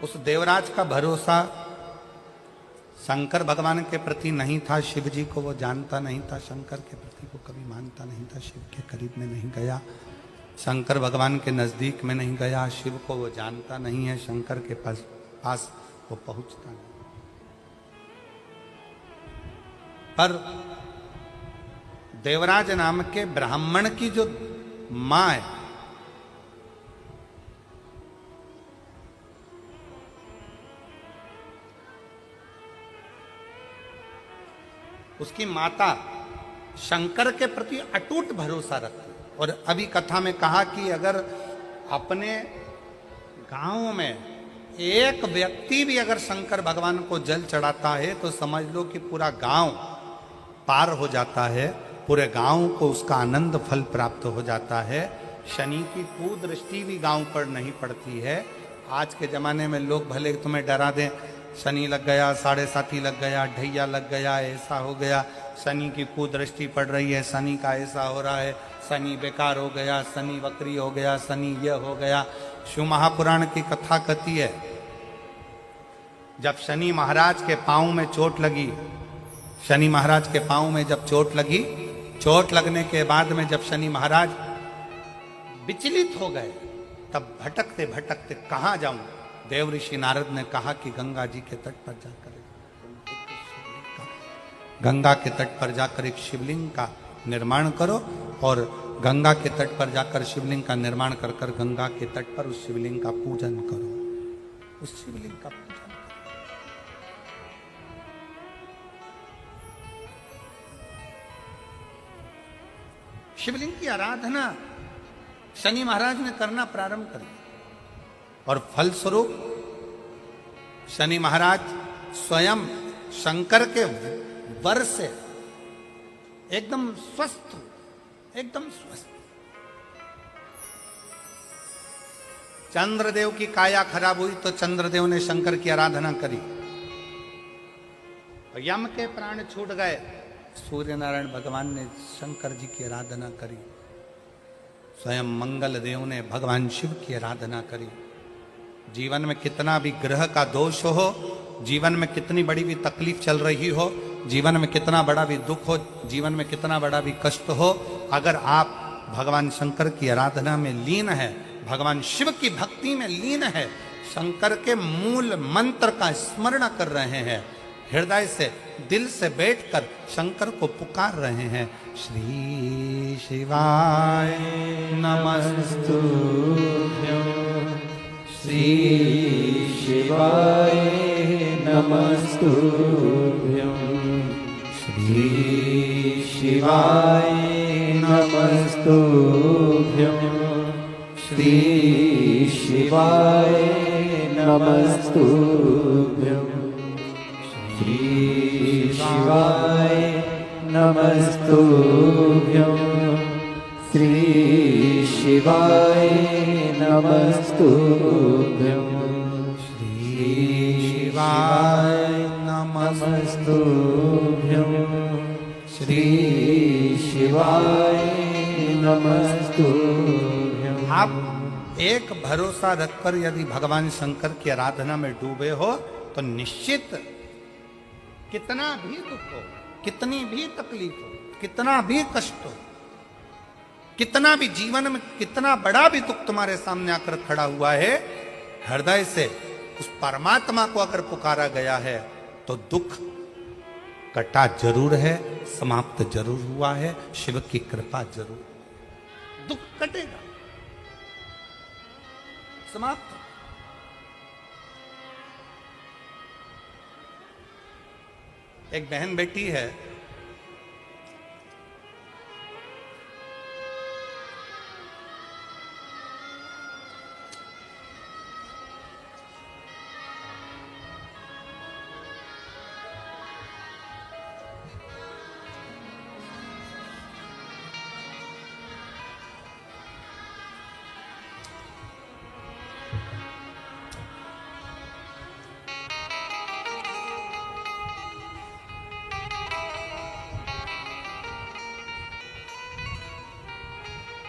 उस देवराज का भरोसा शंकर भगवान के प्रति नहीं था। शिव जी को वो जानता नहीं था, शंकर के प्रति को कभी मानता नहीं था। शिव के करीब में नहीं गया, शंकर भगवान के नजदीक में नहीं गया। शिव को वो जानता नहीं है, शंकर के पास वो पहुंचता नहीं। पर देवराज नाम के ब्राह्मण की जो मां है, उसकी माता शंकर के प्रति अटूट भरोसा रखती। और अभी कथा में कहा कि अगर अपने गांव में एक व्यक्ति भी अगर शंकर भगवान को जल चढ़ाता है तो समझ लो कि पूरा गांव पार हो जाता है, पूरे गांव को उसका आनंद फल प्राप्त हो जाता है। शनि की कुदृष्टि भी गांव पर नहीं पड़ती है। आज के जमाने में लोग भले तुम्हें डरा दें, शनि लग गया, 7.5 लग गया, ढैया लग गया, ऐसा हो गया, शनि की कुदृष्टि पड़ रही है, शनि का ऐसा हो रहा है, शनि बेकार हो गया, शनि वक्री हो गया, शनि यह हो गया। शिव महापुराण की कथा कहती है जब शनि महाराज के पांव में चोट लगी, शनि महाराज के पांव में जब चोट लगी, चोट लगने के बाद में जब शनि महाराज विचलित हो गए, तब भटकते भटकते कहां जाऊं, देव ऋषि नारद ने कहा कि गंगा जी के तट पर जाकर, गंगा के तट पर जाकर एक शिवलिंग का निर्माण करो, और गंगा के तट पर जाकर शिवलिंग का निर्माण कर कर गंगा के तट पर उस शिवलिंग का पूजन करो, उस शिवलिंग का पूजन करो। शिवलिंग की आराधना शनि महाराज ने करना प्रारंभ कर दिया, और फलस्वरूप शनि महाराज स्वयं शंकर के वर से एकदम स्वस्थ, एकदम स्वस्थ। चंद्रदेव की काया खराब हुई तो चंद्रदेव ने शंकर की आराधना करी, यम के प्राण छूट गए, सूर्य नारायण भगवान ने शंकर जी की आराधना करी, स्वयं मंगल देव ने भगवान शिव की आराधना करी। जीवन में कितना भी ग्रह का दोष हो, जीवन में कितनी बड़ी भी तकलीफ चल रही हो, जीवन में कितना बड़ा भी दुख हो, जीवन में कितना बड़ा भी कष्ट हो, अगर आप भगवान शंकर की आराधना में लीन है, भगवान शिव की भक्ति में लीन है, शंकर के मूल मंत्र का स्मरण कर रहे हैं, हृदय से दिल से बैठकर शंकर को पुकार रहे हैं, श्री शिवाय नमस्तुभ्यं, श्री शिवाय नमस्तुभ्यं, श्री शिवाय नमस्तुभ्यं, श्री शिवाय नमस्तुभ्यं, श्री शिवाय नमस्तुभ्यं, श्री शिवाय नमस्तुभ्यं, श्री शिवाय नमस्तुभ्यं, श्री शिवाय नमस्तुभ्यं। आप एक भरोसा रखकर यदि भगवान शंकर की आराधना में डूबे हो तो निश्चित कितना भी दुख हो, कितनी भी तकलीफ हो, कितना भी कष्ट हो, कितना भी जीवन में कितना बड़ा भी दुख तुम्हारे सामने आकर खड़ा हुआ है, हृदय से उस परमात्मा को अगर पुकारा गया है तो दुख कटा जरूर है, समाप्त जरूर हुआ है, शिव की कृपा जरूर, दुख कटेगा, समाप्त। एक बहन बेटी है,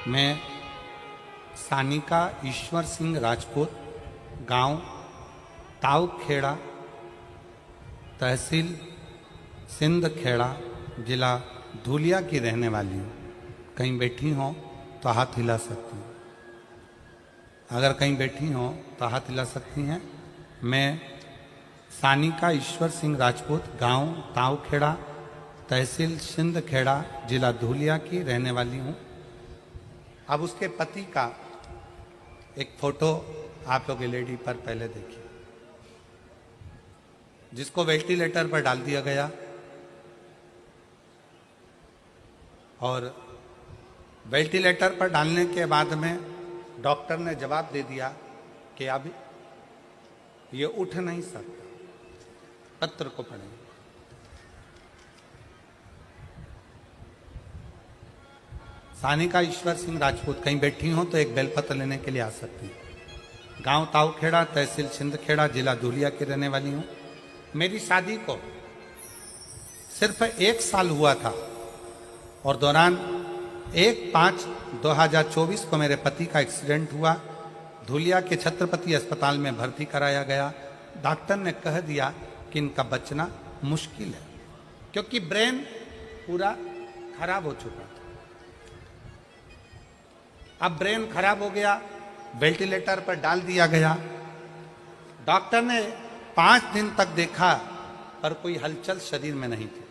मैं सानिका ईश्वर सिंह राजपूत, गांव ताऊखेड़ा, तहसील सिंध खेड़ा, जिला धुलिया की रहने वाली हूँ। कहीं बैठी हो तो हाथ हिला सकती हूँ, अगर कहीं बैठी हो तो हाथ हिला सकती हैं। मैं सानिका ईश्वर सिंह राजपूत, गांव ताऊखेड़ा, तहसील सिंध खेड़ा, जिला धुलिया की रहने वाली हूँ। अब उसके पति का एक फोटो आप लोग एलईडी पर पहले देखिए, जिसको वेंटिलेटर पर डाल दिया गया, और वेंटिलेटर पर डालने के बाद में डॉक्टर ने जवाब दे दिया कि अब ये उठ नहीं सकता। पत्र को पढ़ेंगे। सानिका ईश्वर सिंह राजपूत, कहीं बैठी हो तो एक बेलपत्र लेने के लिए आ सकती हैं। गांव ताऊखेड़ा, तहसील सिंधखेड़ा, जिला धुलिया की रहने वाली हूँ। मेरी शादी को सिर्फ 1 साल हुआ था और दौरान 1/5/2024 को मेरे पति का एक्सीडेंट हुआ। धुलिया के छत्रपति अस्पताल में भर्ती कराया गया। डॉक्टर ने कह दिया कि इनका बचना मुश्किल है, क्योंकि ब्रेन पूरा खराब हो चुका था। अब ब्रेन खराब हो गया, वेंटिलेटर पर डाल दिया गया। डॉक्टर ने 5 दिन तक देखा पर कोई हलचल शरीर में नहीं थी।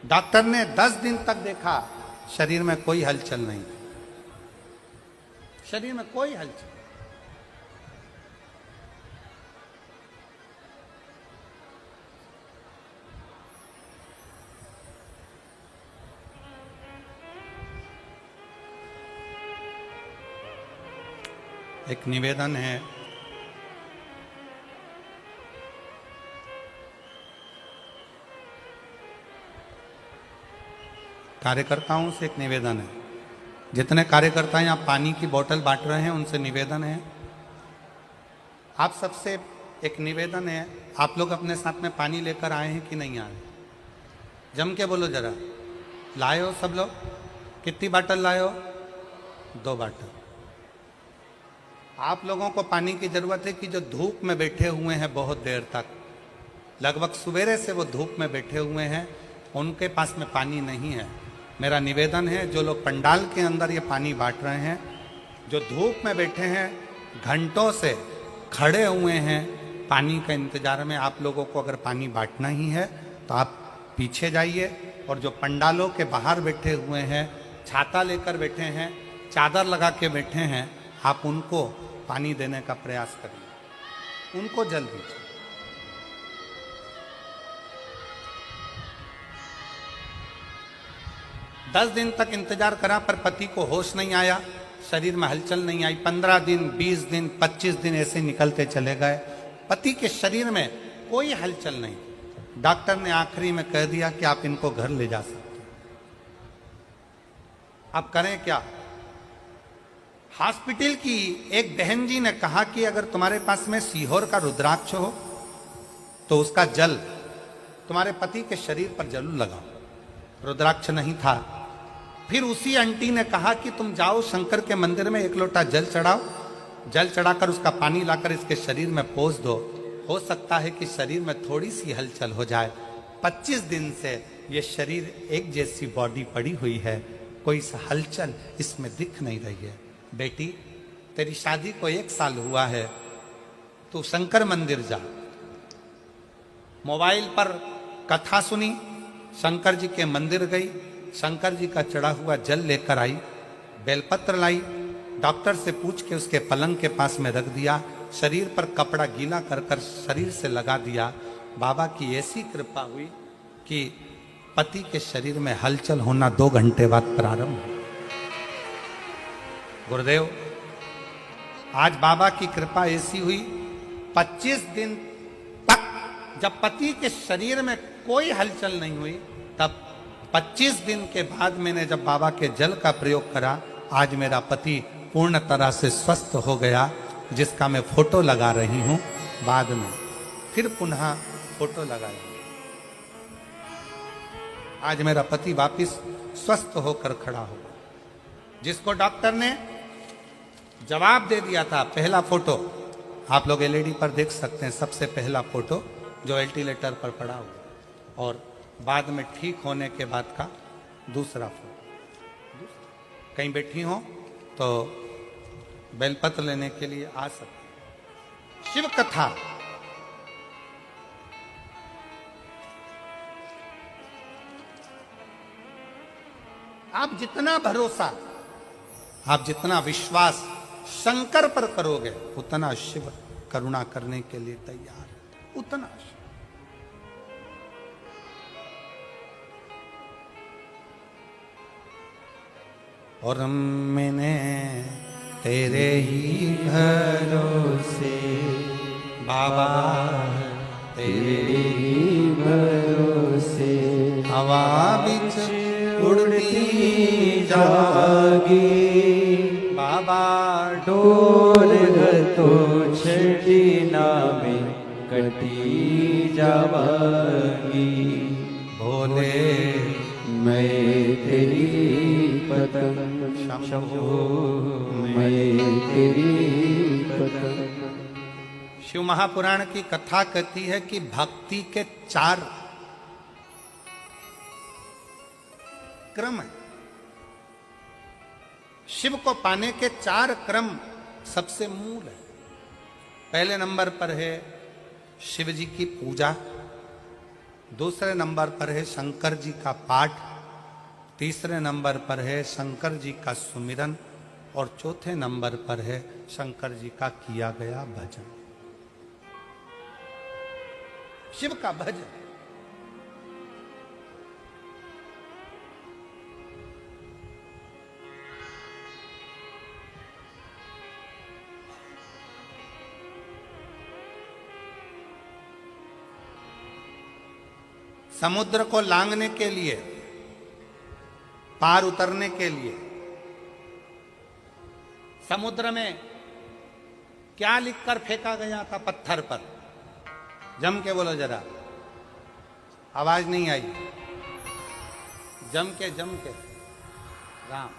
डॉक्टर ने 10 दिन तक देखा, शरीर में कोई हलचल नहीं थी, शरीर में कोई हलचल। एक निवेदन है, कार्यकर्ताओं से एक निवेदन है। जितने कार्यकर्ता यहाँ पानी की बोतल बांट रहे हैं उनसे निवेदन है, आप सबसे एक निवेदन है, आप लोग अपने साथ में पानी लेकर आए हैं कि नहीं आए? जम के बोलो जरा। लाए हो सब लोग? कितनी बाटल लाए हो? 2 बाटल। आप लोगों को पानी की जरूरत है कि जो धूप में बैठे हुए हैं बहुत देर तक, लगभग सवेरे से वो धूप में बैठे हुए हैं, उनके पास में पानी नहीं है। मेरा निवेदन है, जो लोग पंडाल के अंदर ये पानी बांट रहे हैं, जो धूप में बैठे हैं, घंटों से खड़े हुए हैं पानी का इंतजार में, आप लोगों को अगर पानी बांटना ही है तो आप पीछे जाइए, और जो पंडालों के बाहर बैठे हुए हैं, छाता लेकर बैठे हैं, चादर लगा के बैठे हैं, आप उनको पानी देने का प्रयास करिए, उनको जल दीजिए। दस दिन तक इंतजार करा पर पति को होश नहीं आया, शरीर में हलचल नहीं आई। 15 दिन, 20 दिन, 25 दिन ऐसे निकलते चले गए, पति के शरीर में कोई हलचल नहीं। डॉक्टर ने आखिरी में कह दिया कि आप इनको घर ले जा सकते हैं। अब करें क्या? हॉस्पिटल की एक बहन जी ने कहा कि अगर तुम्हारे पास में सीहोर का रुद्राक्ष हो तो उसका जल तुम्हारे पति के शरीर पर जरूर लगाओ। रुद्राक्ष नहीं था। फिर उसी आंटी ने कहा कि तुम जाओ शंकर के मंदिर में 1 लोटा जल चढ़ाओ, जल चढ़ाकर उसका पानी लाकर इसके शरीर में पोंछ दो, हो सकता है कि शरीर में थोड़ी सी हलचल हो जाए। 25 दिन से ये शरीर एक जैसी बॉडी पड़ी हुई है, कोई हलचल इसमें दिख नहीं रही है। बेटी, तेरी शादी को 1 साल हुआ है, तू शंकर मंदिर जा। मोबाइल पर कथा सुनी, शंकर जी के मंदिर गई, शंकर जी का चढ़ा हुआ जल लेकर आई, बेलपत्र लाई, डॉक्टर से पूछ के उसके पलंग के पास में रख दिया, शरीर पर कपड़ा गीला कर कर शरीर से लगा दिया। बाबा की ऐसी कृपा हुई कि पति के शरीर में हलचल होना 2 घंटे बाद प्रारंभ हुआ। गुरुदेव, आज बाबा की कृपा ऐसी हुई, 25 दिन तक जब पति के शरीर में कोई हलचल नहीं हुई, तब 25 दिन के बाद मैंने जब बाबा के जल का प्रयोग करा, आज मेरा पति पूर्ण तरह से स्वस्थ हो गया, जिसका मैं फोटो लगा रही हूं। बाद में फिर पुनः फोटो लगाई। आज मेरा पति वापिस स्वस्थ होकर खड़ा हो गया, जिसको डॉक्टर ने जवाब दे दिया था। पहला फोटो आप लोग एलईडी पर देख सकते हैं, सबसे पहला फोटो जो वेंटिलेटर पर पड़ा हुआ, और बाद में ठीक होने के बाद का दूसरा फोटो। कहीं बैठी हो तो बेलपत्र लेने के लिए आ सकते। शिव कथा आप जितना भरोसा, आप जितना विश्वास शंकर पर करोगे, उतना शिव करुणा करने के लिए तैयार है, उतना शिव। और मैंने तेरे ही भरोसे बाबा, तेरे ही भरोसे हवा बिच उड़ती जागी, बाबा डोर तो छड़ी नामे कटी जावागी। भोले मैं तेरी पतंग शंभो, मैं तेरी पतंग। शिव शिव महापुराण की कथा कहती है कि भक्ति के 4 क्रम है। शिव को पाने के 4 क्रम सबसे मूल है। पहले नंबर पर है शिव जी की पूजा, दूसरे नंबर पर है शंकर जी का पाठ, तीसरे नंबर पर है शंकर जी का सुमिरन और चौथे नंबर पर है शंकर जी का किया गया भजन। शिव का भजन। समुद्र को लांघने के लिए, पार उतरने के लिए समुद्र में क्या लिखकर फेंका गया था पत्थर पर? जम के बोलो जरा, आवाज नहीं आई। जम के राम।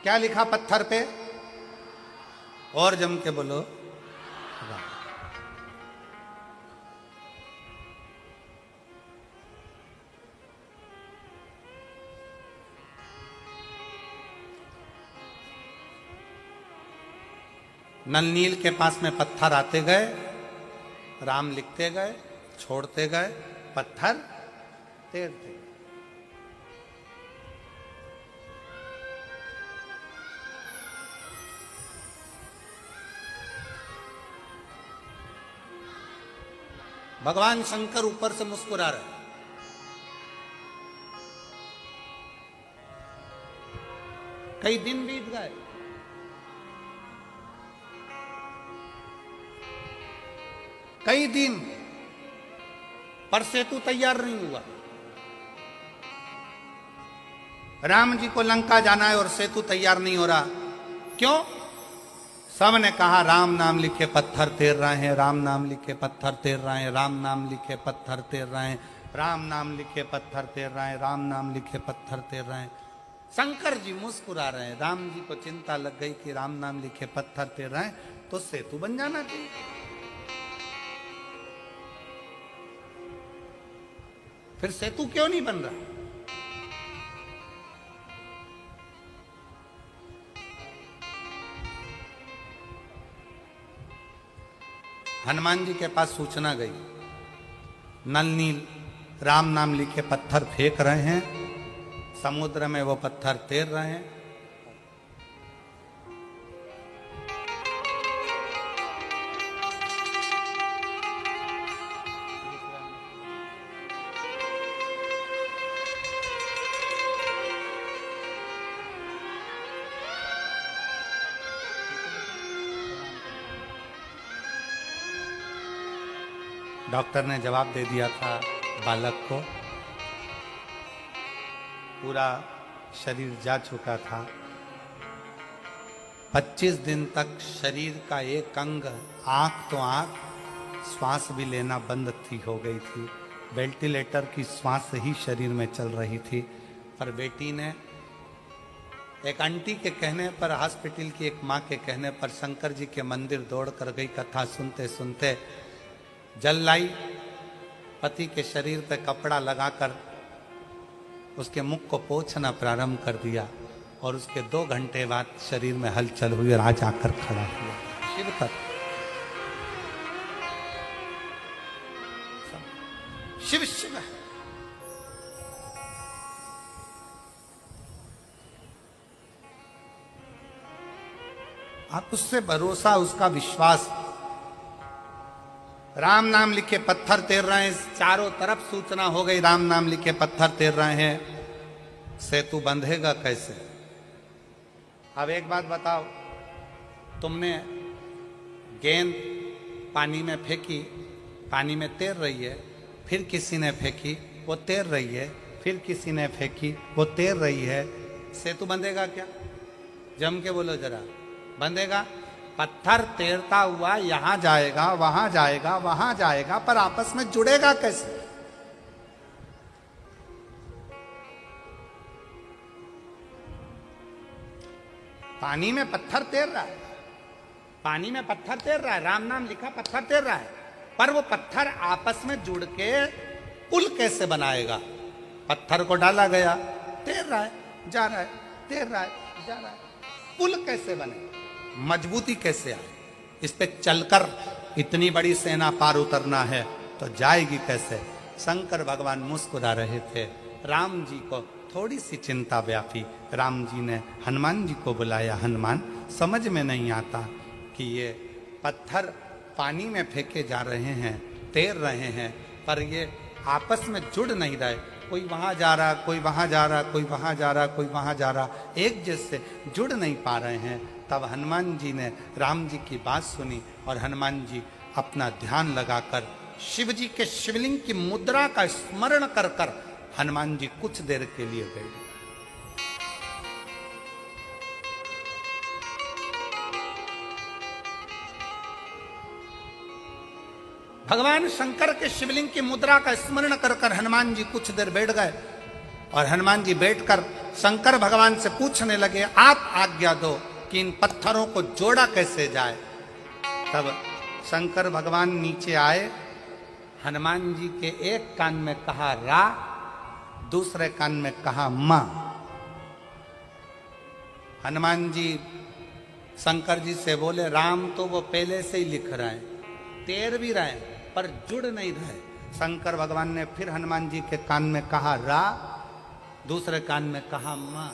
क्या लिखा पत्थर पे? और जम के बोलो राम। नल नील के पास में पत्थर आते गए, राम लिखते गए, छोड़ते गए, पत्थर तैरते गए। भगवान शंकर ऊपर से मुस्कुरा रहे। कई दिन बीत गए, कई दिन, पर सेतु तैयार नहीं हुआ। राम जी को लंका जाना है और सेतु तैयार नहीं हो रहा। क्यों? सब ने कहा राम नाम लिखे पत्थर तैर रहे हैं, राम नाम लिखे पत्थर तैर रहे हैं, राम नाम लिखे पत्थर तैर रहे हैं, राम नाम लिखे पत्थर तैर रहे हैं, राम नाम लिखे पत्थर तैर रहे हैं। शंकर जी मुस्कुरा रहे हैं। राम जी को चिंता लग गई कि राम नाम लिखे पत्थर तैर रहे हैं तो सेतु बन जाना चाहिए। फिर सेतु क्यों नहीं बन रहा? हनुमान जी के पास सूचना गई, नल नील राम नाम लिखे पत्थर फेंक रहे हैं, समुद्र में वो पत्थर तैर रहे हैं। डॉक्टर ने जवाब दे दिया था बालक को, पूरा शरीर जा चुका था। 25 दिन तक शरीर का एक अंग, आंख तो आंख, श्वास भी लेना बंद थी हो गई थी। वेंटिलेटर की श्वास ही शरीर में चल रही थी। पर बेटी ने एक आंटी के कहने पर, हॉस्पिटल की एक माँ के कहने पर शंकर जी के मंदिर दौड़ कर गई। कथा सुनते सुनते जल लाई, पति के शरीर पर कपड़ा लगाकर उसके मुख को पोंछना प्रारंभ कर दिया और उसके 2 घंटे बाद शरीर में हलचल हुई और आज आकर खड़ा हुआ शिव तत्व। शिव शिव आप उससे भरोसा, उसका विश्वास। राम नाम लिखे पत्थर तैर रहे हैं, चारों तरफ सूचना हो गई राम नाम लिखे पत्थर तैर रहे हैं। सेतु बंधेगा कैसे? अब एक बात बताओ, तुमने गेंद पानी में फेंकी, पानी में तैर रही है, फिर किसी ने फेंकी, वो तैर रही है, फिर किसी ने फेंकी, वो तैर रही है। सेतु बंधेगा क्या? जम के बोलो जरा, बंधेगा? पत्थर तैरता हुआ यहां जाएगा, वहां जाएगा, वहां जाएगा, पर आपस में जुड़ेगा कैसे? पानी में पत्थर तैर रहा है, पानी में पत्थर तैर रहा है, राम नाम लिखा पत्थर तैर रहा है, पर वो पत्थर आपस में जुड़ के पुल कैसे बनाएगा? पत्थर को डाला गया, तैर रहा है, जा रहा है, तैर रहा है, जा रहा है, पुल कैसे बने? मजबूती कैसे आए? इस पे चलकर इतनी बड़ी सेना पार उतरना है तो जाएगी कैसे? शंकर भगवान मुस्कुरा रहे थे। राम जी को थोड़ी सी चिंता व्यापी। राम जी ने हनुमान जी को बुलाया। हनुमान, समझ में नहीं आता कि ये पत्थर पानी में फेंके जा रहे हैं, तैर रहे हैं, पर ये आपस में जुड़ नहीं रहे। कोई वहां जा रहा, कोई वहां जा रहा, कोई वहां जा रहा, कोई वहां जा रहा, एक जैसे जुड़ नहीं पा रहे हैं। तब हनुमान जी ने राम जी की बात सुनी और हनुमान जी अपना ध्यान लगाकर शिव जी के शिवलिंग की मुद्रा का स्मरण कर कर हनुमान जी कुछ देर के लिए बैठ गए। भगवान शंकर के शिवलिंग की मुद्रा का स्मरण कर कर हनुमान जी कुछ देर बैठ गए और हनुमान जी बैठकर शंकर भगवान से पूछने लगे, आप आज्ञा दो कि इन पत्थरों को जोड़ा कैसे जाए। तब शंकर भगवान नीचे आए, हनुमान जी के एक कान में कहा रा, दूसरे कान में कहा मां। हनुमान जी शंकर जी से बोले, राम तो वो पहले से ही लिख रहे हैं, तैर भी रहे हैं, पर जुड़ नहीं रहे। शंकर भगवान ने फिर हनुमान जी के कान में कहा रा, दूसरे कान में कहा मां।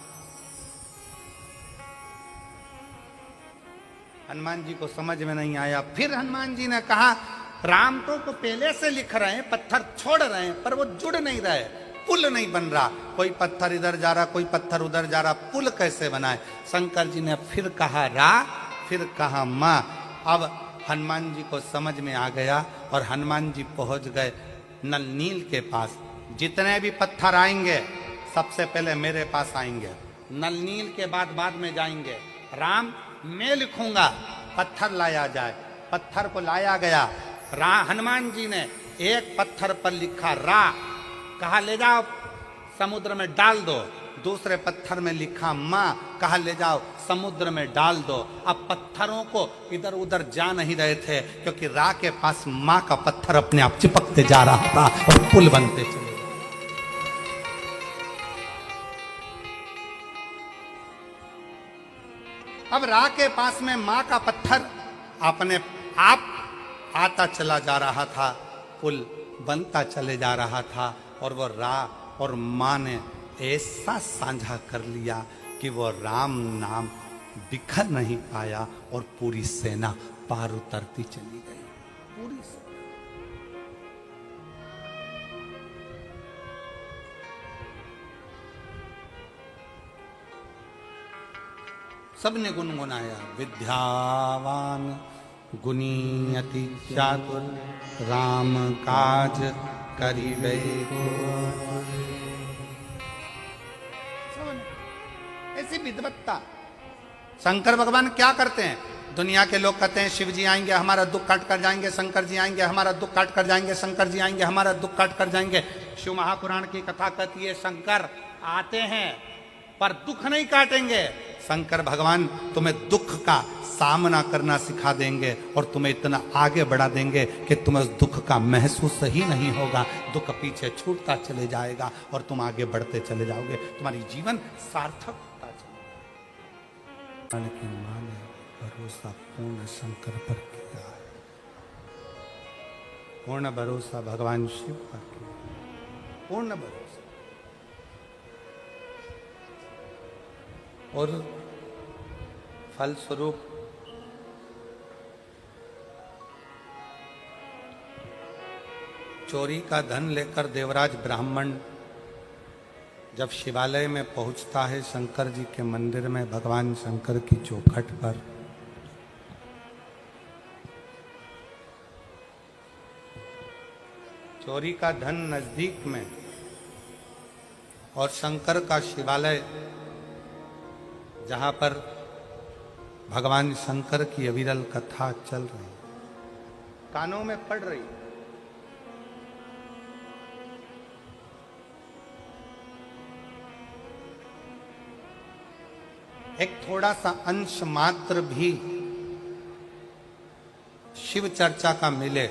हनुमान जी को समझ में नहीं आया। फिर हनुमान जी ने कहा, राम तो पहले से लिख रहे हैं, पत्थर छोड़ रहे हैं, पर वो जुड़ नहीं रहे, पुल नहीं बन रहा। कोई पत्थर इधर जा रहा, कोई पत्थर उधर जा रहा, पुल कैसे बनाए? शंकर जी ने फिर कहा रा, फिर कहा मां। अब हनुमान जी को समझ में आ गया और हनुमान जी पहुंच गए नल नील के पास। जितने भी पत्थर आएंगे सबसे पहले मेरे पास आएंगे, नल नील के बाद में जाएंगे। राम, मैं लिखूंगा, पत्थर लाया जाए। पत्थर को लाया गया। हनुमान जी ने एक पत्थर पर लिखा रा, कहा ले जाओ समुद्र में डाल दो। दूसरे पत्थर में लिखा मां, कहा ले जाओ समुद्र में डाल दो। अब पत्थरों को इधर उधर जा नहीं रहे थे, क्योंकि रा के पास मां का पत्थर अपने आप चिपकते जा रहा था और पुल बनते चले। अब रा के पास में मां का पत्थर अपने आप आता चला जा रहा था, पुल बनता चले जा रहा था। और वो रा और मां ने ऐसा साझा कर लिया कि वो राम नाम बिखर नहीं पाया और पूरी सेना पार उतरती चली गई। पूरी सेना। सबने गुनगुनाया, विद्यावान गुणी अति चातुर, राम काज करिबे को। ऐसी विद्वत्ता। शंकर भगवान क्या करते हैं? दुनिया के लोग कहते हैं शिव जी आएंगे हमारा दुख काट कर जाएंगे, शंकर जी आएंगे हमारा दुख काट कर जाएंगे, शंकर जी आएंगे हमारा दुख काट कर जाएंगे। शिव महापुराण की कथा कहती है शंकर आते हैं पर दुख नहीं काटेंगे। शंकर भगवान तुम्हें दुख का सामना करना सिखा देंगे और तुम्हें इतना आगे बढ़ा देंगे कि तुम्हें उस दुख का महसूस ही नहीं होगा। दुख पीछे छूटता चले जाएगा और तुम आगे बढ़ते चले जाओगे, तुम्हारी जीवन सार्थक होता चलेगा। लेकिन मां ने भरोसा पूर्ण शंकर पर किया है, पूर्ण भरोसा भगवान शिव पर किया, पूर्ण भरोसा। और फलस्वरूप चोरी का धन लेकर देवराज ब्राह्मण जब शिवालय में पहुंचता है, शंकर जी के मंदिर में भगवान शंकर की चौखट पर, चोरी का धन नजदीक में और शंकर का शिवालय जहां पर भगवान शंकर की अविरल कथा चल रही, कानों में पड़ रही। एक थोड़ा सा अंश मात्र भी शिव चर्चा का मिले,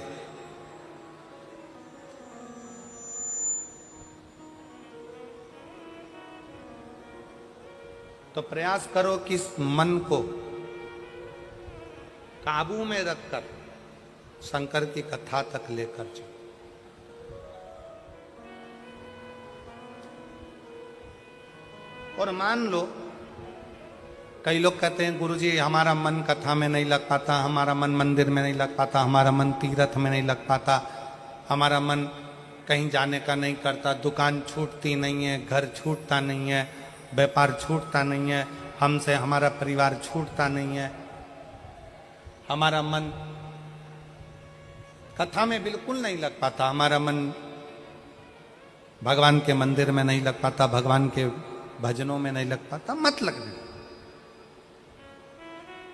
तो प्रयास करो कि इस मन को काबू में रखकर शंकर की कथा तक लेकर जाओ। और मान लो, कई लोग कहते हैं गुरुजी हमारा मन कथा में नहीं लग पाता, हमारा मन मंदिर में नहीं लग पाता, हमारा मन तीर्थ में नहीं लग पाता, हमारा मन कहीं जाने का नहीं करता, दुकान छूटती नहीं है, घर छूटता नहीं है, व्यापार छूटता नहीं है, हमसे हमारा परिवार छूटता नहीं है, हमारा मन कथा में बिल्कुल नहीं लग पाता, हमारा मन भगवान के मंदिर में नहीं लग पाता, भगवान के भजनों में नहीं लग पाता। मत लगने,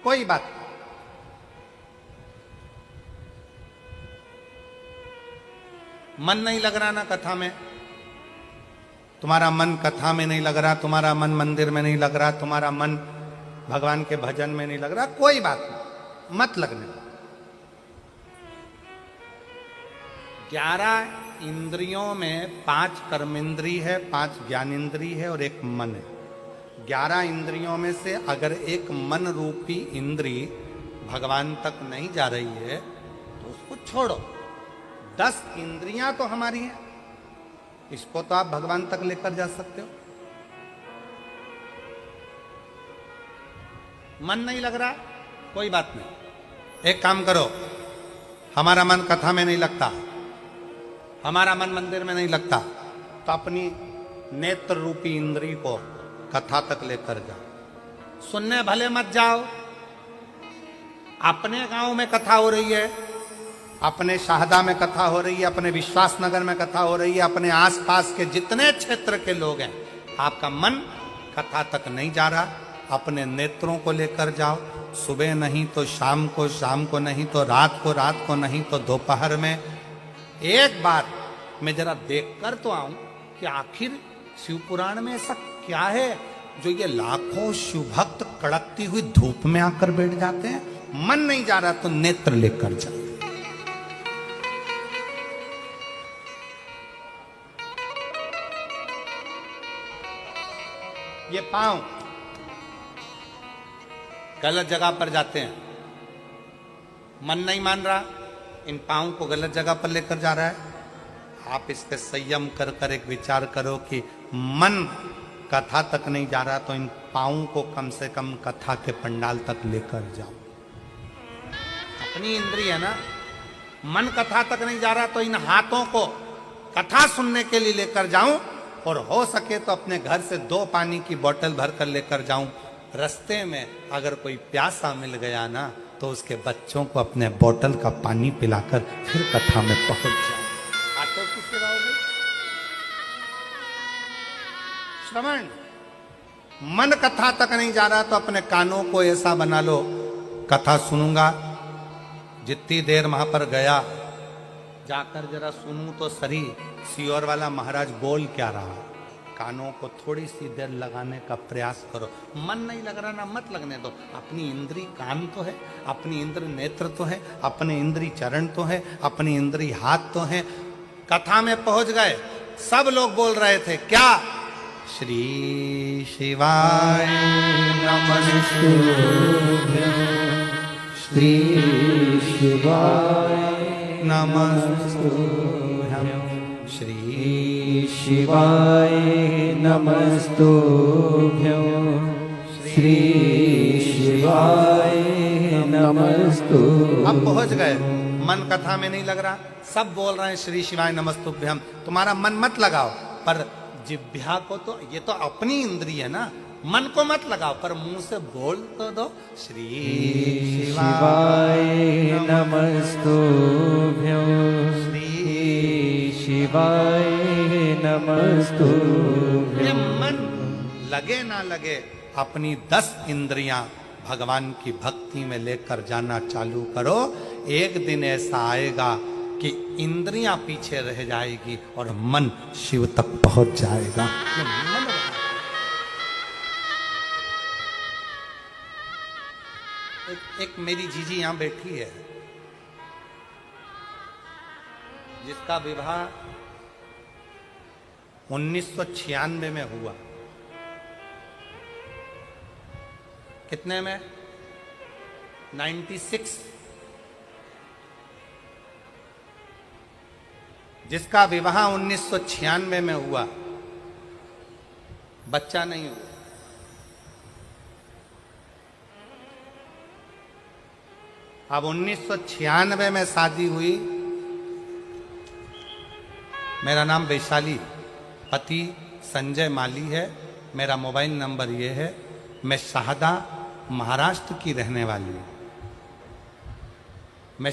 कोई बात नहीं। मन नहीं लग रहा ना कथा में, तुम्हारा मन कथा में नहीं लग रहा, तुम्हारा मन मंदिर में नहीं लग रहा, तुम्हारा मन भगवान के भजन में नहीं लग रहा, कोई बात नहीं, मत लगने। 11 इंद्रियों में 5 कर्मेंद्री है, 5 ज्ञानेंद्री है और 1 मन है। 11 इंद्रियों में से अगर एक मन रूपी इंद्री भगवान तक नहीं जा रही है तो उसको छोड़ो। 10 इंद्रियां तो हमारी हैं, इसको तो आप भगवान तक लेकर जा सकते हो। मन नहीं लग रहा, कोई बात नहीं, एक काम करो, हमारा मन कथा में नहीं लगता, हमारा मन मंदिर में नहीं लगता, तो अपनी नेत्र रूपी इंद्री को कथा तक लेकर जाओ। सुनने भले मत जाओ, अपने गांव में कथा हो रही है, अपने शाहदा में कथा हो रही है, अपने विश्वास नगर में कथा हो रही है, अपने आसपास के जितने क्षेत्र के लोग हैं, आपका मन कथा तक नहीं जा रहा, अपने नेत्रों को लेकर जाओ। सुबह नहीं तो शाम को, शाम को नहीं तो रात को नहीं तो दोपहर में। एक बार मैं जरा देखकर तो आऊं कि आखिर शिव पुराण में ऐसा क्या है जो ये लाखों शिव भक्त कड़कती हुई धूप में आकर बैठ जाते हैं। मन नहीं जा रहा तो नेत्र लेकर जाओ। ये पांव गलत जगह पर जाते हैं, मन नहीं मान रहा, इन पांव को गलत जगह पर लेकर जा रहा है। आप इस पे संयम कर कर एक विचार करो कि मन कथा तक नहीं जा रहा तो इन पांव को कम से कम कथा के पंडाल तक लेकर जाओ। अपनी इंद्रिय है ना, मन कथा तक नहीं जा रहा तो इन हाथों को कथा सुनने के लिए लेकर जाऊं, और हो सके तो अपने घर से 2 पानी की बोतल भरकर लेकर जाऊं। रास्ते में अगर कोई प्यासा मिल गया ना तो उसके बच्चों को अपने बोतल का पानी पिलाकर फिर कथा में पहुंच जाओ। आटो की सेवा हो गई। श्रवण, मन कथा तक नहीं जा रहा तो अपने कानों को ऐसा बना लो, कथा सुनूंगा, जितनी देर वहां पर गया जाकर जरा सुनूं तो सही सियोर वाला महाराज बोल क्या रहा। कानों को थोड़ी सी देर लगाने का प्रयास करो। मन नहीं लग रहा ना, मत लगने दो। अपनी इंद्री कान तो है, अपनी इंद्री नेत्र तो है, अपने इंद्री चरण तो है, अपनी इंद्री हाथ तो है। कथा में पहुंच गए, सब लोग बोल रहे थे क्या? श्री शिवाय नमस्तुभ्यं, श्री शिवाय नमस्तुभ्यं, श्री शिवाय नमस्तुभ्यं, श्री शिवाय नमस्तुभ्यं। अब पहुंच गए, मन कथा में नहीं लग रहा, सब बोल रहे हैं श्री शिवाय नमस्तुभ्यं। तुम्हारा मन मत लगाओ, पर जिह्वा को तो, ये तो अपनी इंद्रिय है ना, मन को मत लगाओ, पर मुंह से बोल तो दो श्री शिवाय नमस्तुभ्यं, श्री शिवाय नमस्तुभ्यं। ये मन लगे ना लगे, अपनी 10 इंद्रियां भगवान की भक्ति में लेकर जाना चालू करो। एक दिन ऐसा आएगा कि इंद्रियां पीछे रह जाएगी और मन शिव तक पहुंच जाएगा। ये मन एक मेरी जीजी यहां बैठी है, जिसका विवाह 1996 में हुआ। कितने में? 96। जिसका विवाह 1996 में हुआ, बच्चा नहीं हुआ। अब 1996 में शादी हुई। मेरा नाम वैशाली, पति संजय माली है। मेरा मोबाइल नंबर ये है। मैं शाहदा महाराष्ट्र की रहने वाली हूँ। मैं